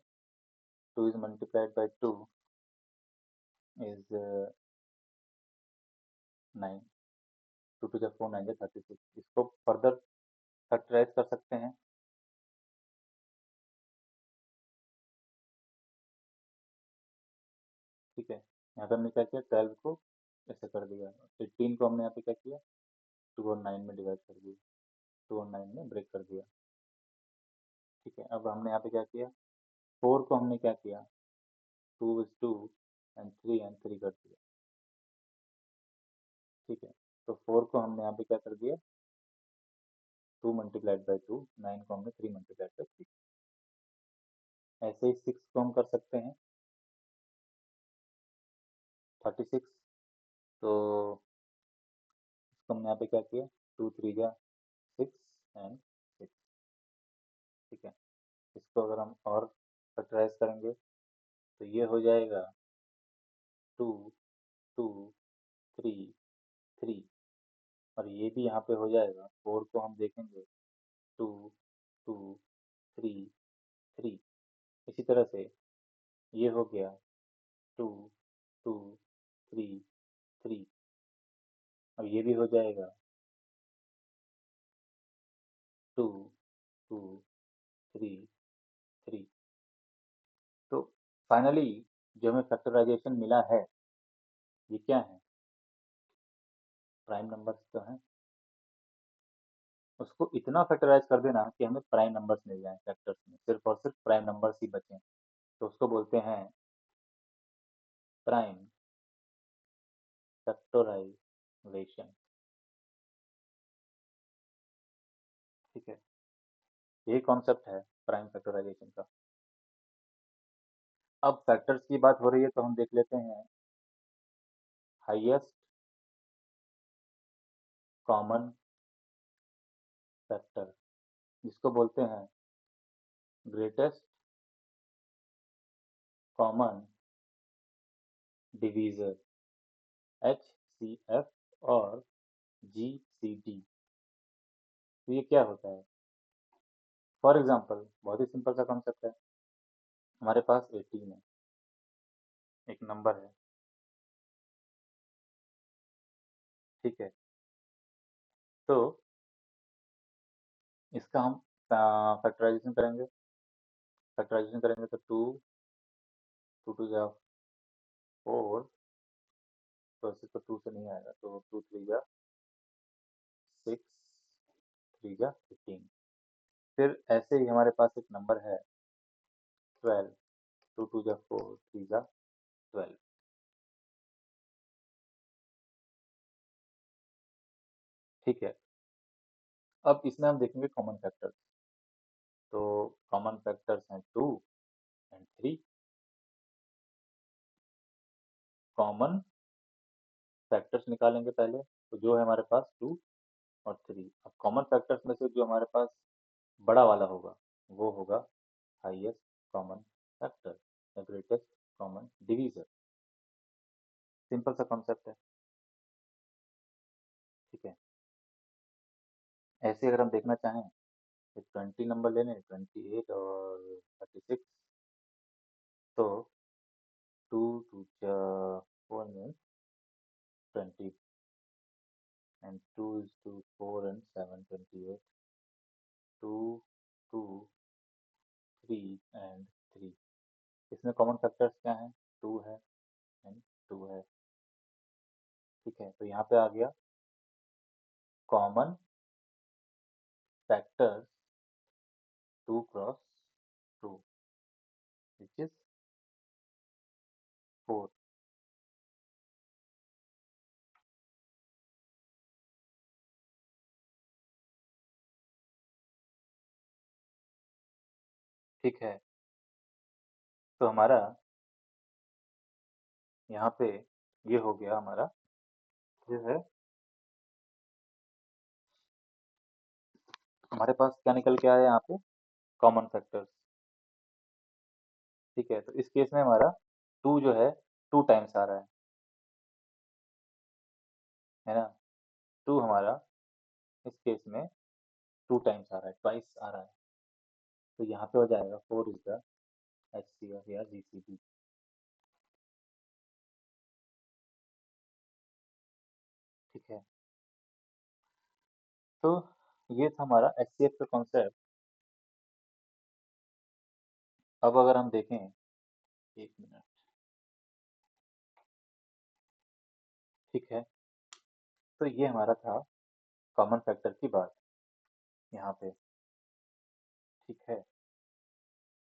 2 इज मल्टीप्लाइड बाई 2 इज 9, 2 2 4 9 36, इसको फर्दर फैक्टराइज कर सकते हैं। ठीक है, यहाँ पे हमने क्या किया, 12 को ऐसे कर दिया, 18 को हमने यहाँ पे क्या किया, 2 और 9 में डिवाइड कर दिया, 2 और 9 में ब्रेक कर दिया। ठीक है, अब हमने यहाँ पे क्या किया, 4 को हमने क्या किया, 2 is 2 एंड 3 कर दिया। ठीक है, तो 4 को हमने यहाँ पे क्या कर दिया, 2 मल्टीप्लाइड बाई 2, 9 को हमने 3 मल्टीप्लाइड बाई 3। ऐसे ही 6 को हम कर सकते हैं 36, तो इसको हमने यहाँ पे क्या किया, 2 3 6 एंड 6। ठीक है, इसको अगर हम और फैक्टराइज करेंगे, तो ये हो जाएगा 2 2 3 3, और ये भी यहाँ पे हो जाएगा, 4 को हम देखेंगे, 2 2 3 3। इसी तरह से ये हो गया 2 2 3 3, और ये भी हो जाएगा 2 2 3 3। तो फाइनली जो हमें फैक्टराइजेशन मिला है, ये क्या है, प्राइम नंबर्स तो हैं, उसको इतना फैक्टराइज कर देना कि हमें प्राइम नंबर्स मिल जाएं फैक्टर्स में, सिर्फ और सिर्फ प्राइम नंबर्स ही बचें, तो उसको बोलते हैं प्राइम फैक्टराइजेशन। ठीक है, यही कॉन्सेप्ट है प्राइम फैक्टराइजेशन का। अब फैक्टर्स की बात हो रही है, तो हम देख लेते हैं हाईएस्ट कॉमन फैक्टर, जिसको बोलते हैं ग्रेटेस्ट कॉमन डिवीज़र HCF और GCD। तो ये क्या होता है? फॉर एग्जांपल बहुत ही सिंपल सा कॉन्सेप्ट है। हमारे पास 18 है, एक नंबर है, ठीक है। तो इसका हम फैक्टराइजेशन करेंगे। फैक्टराइजेशन करेंगे तो टू, टू टू जा फोर, तो ऐसे तो टू से नहीं आएगा, तो टू थ्री जा सिक्स, थ्री जा 15। फिर ऐसे ही हमारे पास एक नंबर है 12, टू टू जा फोर, थ्री जा 12, ठीक है। अब इसमें हम देखेंगे कॉमन फैक्टर्स। तो कॉमन फैक्टर्स हैं 2 एंड 3। कॉमन फैक्टर्स निकालेंगे पहले, तो जो है हमारे पास 2 और 3। अब कॉमन फैक्टर्स में से जो हमारे पास बड़ा वाला होगा वो होगा हाईएस्ट कॉमन फैक्टर या ग्रेटेस्ट कॉमन डिवीजर। सिंपल सा कॉन्सेप्ट है, ठीक है। ऐसे अगर हम देखना चाहें तो 20 नंबर ले लें, 28 और 36, तो टू टू फोर में 20 and 2 is to 4 and 7 28, 2 2 3 and 3। इसमें कॉमन फैक्टर्स क्या हैं? 2 है एंड 2 है, ठीक है। तो यहाँ पे आ गया common factors 2 cross 2 which is 4, ठीक है। तो हमारा यहाँ पे ये हो गया हमारा, ये है हमारे पास क्या निकल के आया यहाँ पे, कॉमन फैक्टर्स, ठीक है। तो इस केस में हमारा 2 जो है 2 टाइम्स आ रहा है ना। 2 हमारा इस केस में 2 टाइम्स आ रहा है, ट्वाइस आ रहा है। तो यहाँ पे हो जाएगा 4 इज द HCF या GCD, ठीक है। तो ये था हमारा HCF का कॉन्सेप्ट। अब अगर हम देखें, एक मिनट, ठीक है। तो ये हमारा था कॉमन फैक्टर की बात यहाँ पे, ठीक है।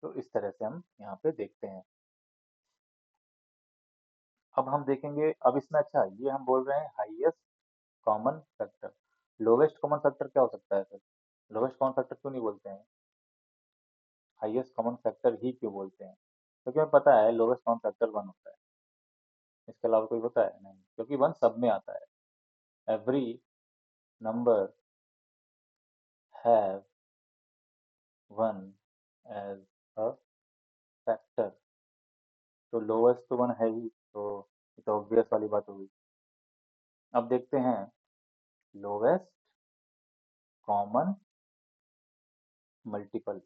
तो इस तरह से हम यहाँ पे देखते हैं। अब हम देखेंगे, अब इसमें अच्छा ये हम बोल रहे हैं highest common factor. Lowest common factor क्या हो सकता है फिर? लोवेस्ट कॉमन फैक्टर क्यों नहीं बोलते हैं, हाईएस्ट कॉमन फैक्टर ही क्यों बोलते हैं? क्योंकि हमें पता है लोवेस्ट कॉमन फैक्टर 1 होता है, इसके अलावा कोई होता है नहीं, क्योंकि 1 सब में आता है। Every number have 1 as a factor. तो लोवेस्ट तो 1 है ही, तो ये तो ऑब्वियस वाली बात होगी। अब देखते हैं लोवेस्ट कॉमन मल्टीपल,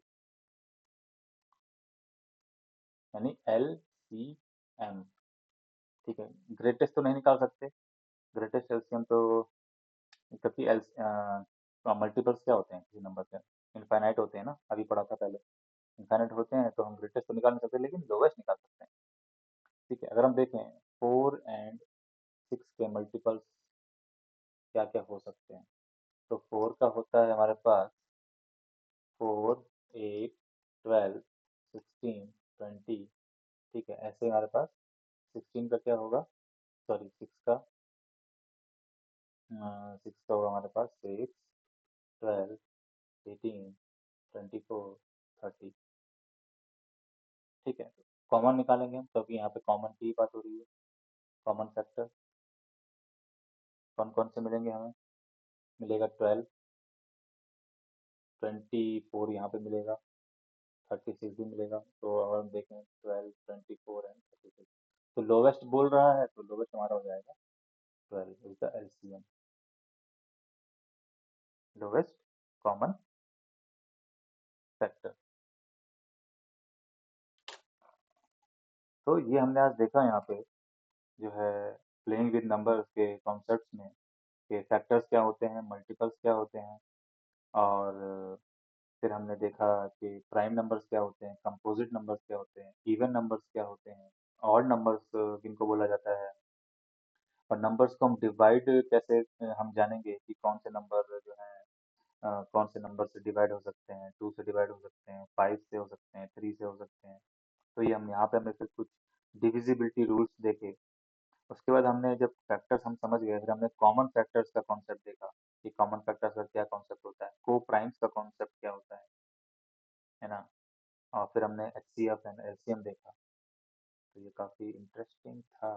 यानी LCM, ठीक है। ग्रेटेस्ट तो नहीं निकाल सकते, ग्रेटेस्ट एलसीएम तो, क्योंकि एल मल्टीपल्स क्या होते हैं किसी नंबर के, इनफाइनाइट होते हैं ना, अभी पढ़ा था पहले, इनफाइनाइट होते हैं, तो हम ग्रेटेस्ट तो निकाल नहीं सकते लेकिन लोवेस्ट निकाल सकते हैं, ठीक है। अगर हम देखें 4 एंड 6 के मल्टीपल्स क्या क्या हो सकते हैं, तो 4 का होता है हमारे पास 4 8 12 16 20, ठीक है। ऐसे हमारे पास 16 का क्या होगा, सॉरी 6 का, 6 का होगा हमारे पास 6 12 18 24 30, ठीक है। कॉमन निकालेंगे हम, क्योंकि यहाँ पे कॉमन की ही बात हो रही है। कॉमन फैक्टर कौन कौन से मिलेंगे हमें? मिलेगा 12, 24 यहाँ पे मिलेगा, 36 भी मिलेगा। तो अगर हम देखें 12, 24 एंड 36, तो लोवेस्ट बोल रहा है, तो लोवेस्ट हमारा हो जाएगा 12 is the LCM, lowest common factor. तो ये हमने आज देखा यहाँ पे, जो है प्लेइंग विद नंबर्स के कॉन्सेप्ट्स में, कि फैक्टर्स क्या होते हैं, मल्टीपल्स क्या होते हैं, और फिर हमने देखा कि प्राइम नंबर्स क्या होते हैं, कंपोजिट नंबर्स क्या होते हैं, इवन नंबर्स क्या होते हैं, ऑड नंबर्स किनको बोला जाता है, और नंबर्स को हम डिवाइड कैसे हम जानेंगे कि कौन से नंबर जो है कौन से नंबर से डिवाइड हो सकते हैं, 2 से डिवाइड हो सकते हैं, 5 से हो सकते हैं, 3 से हो सकते हैं। तो ये हम यहाँ पे हमने फिर कुछ डिविजिबिलिटी रूल्स देखे। उसके बाद हमने जब फैक्टर्स हम समझ गए, फिर हमने कॉमन फैक्टर्स का कॉन्सेप्ट देखा कि कॉमन फैक्टर्स का क्या कॉन्सेप्ट होता है, को प्राइम्स का कॉन्सेप्ट क्या होता है ना। और फिर हमने एचसीएफ एंड एलसीएम देखा। तो ये काफ़ी इंटरेस्टिंग था।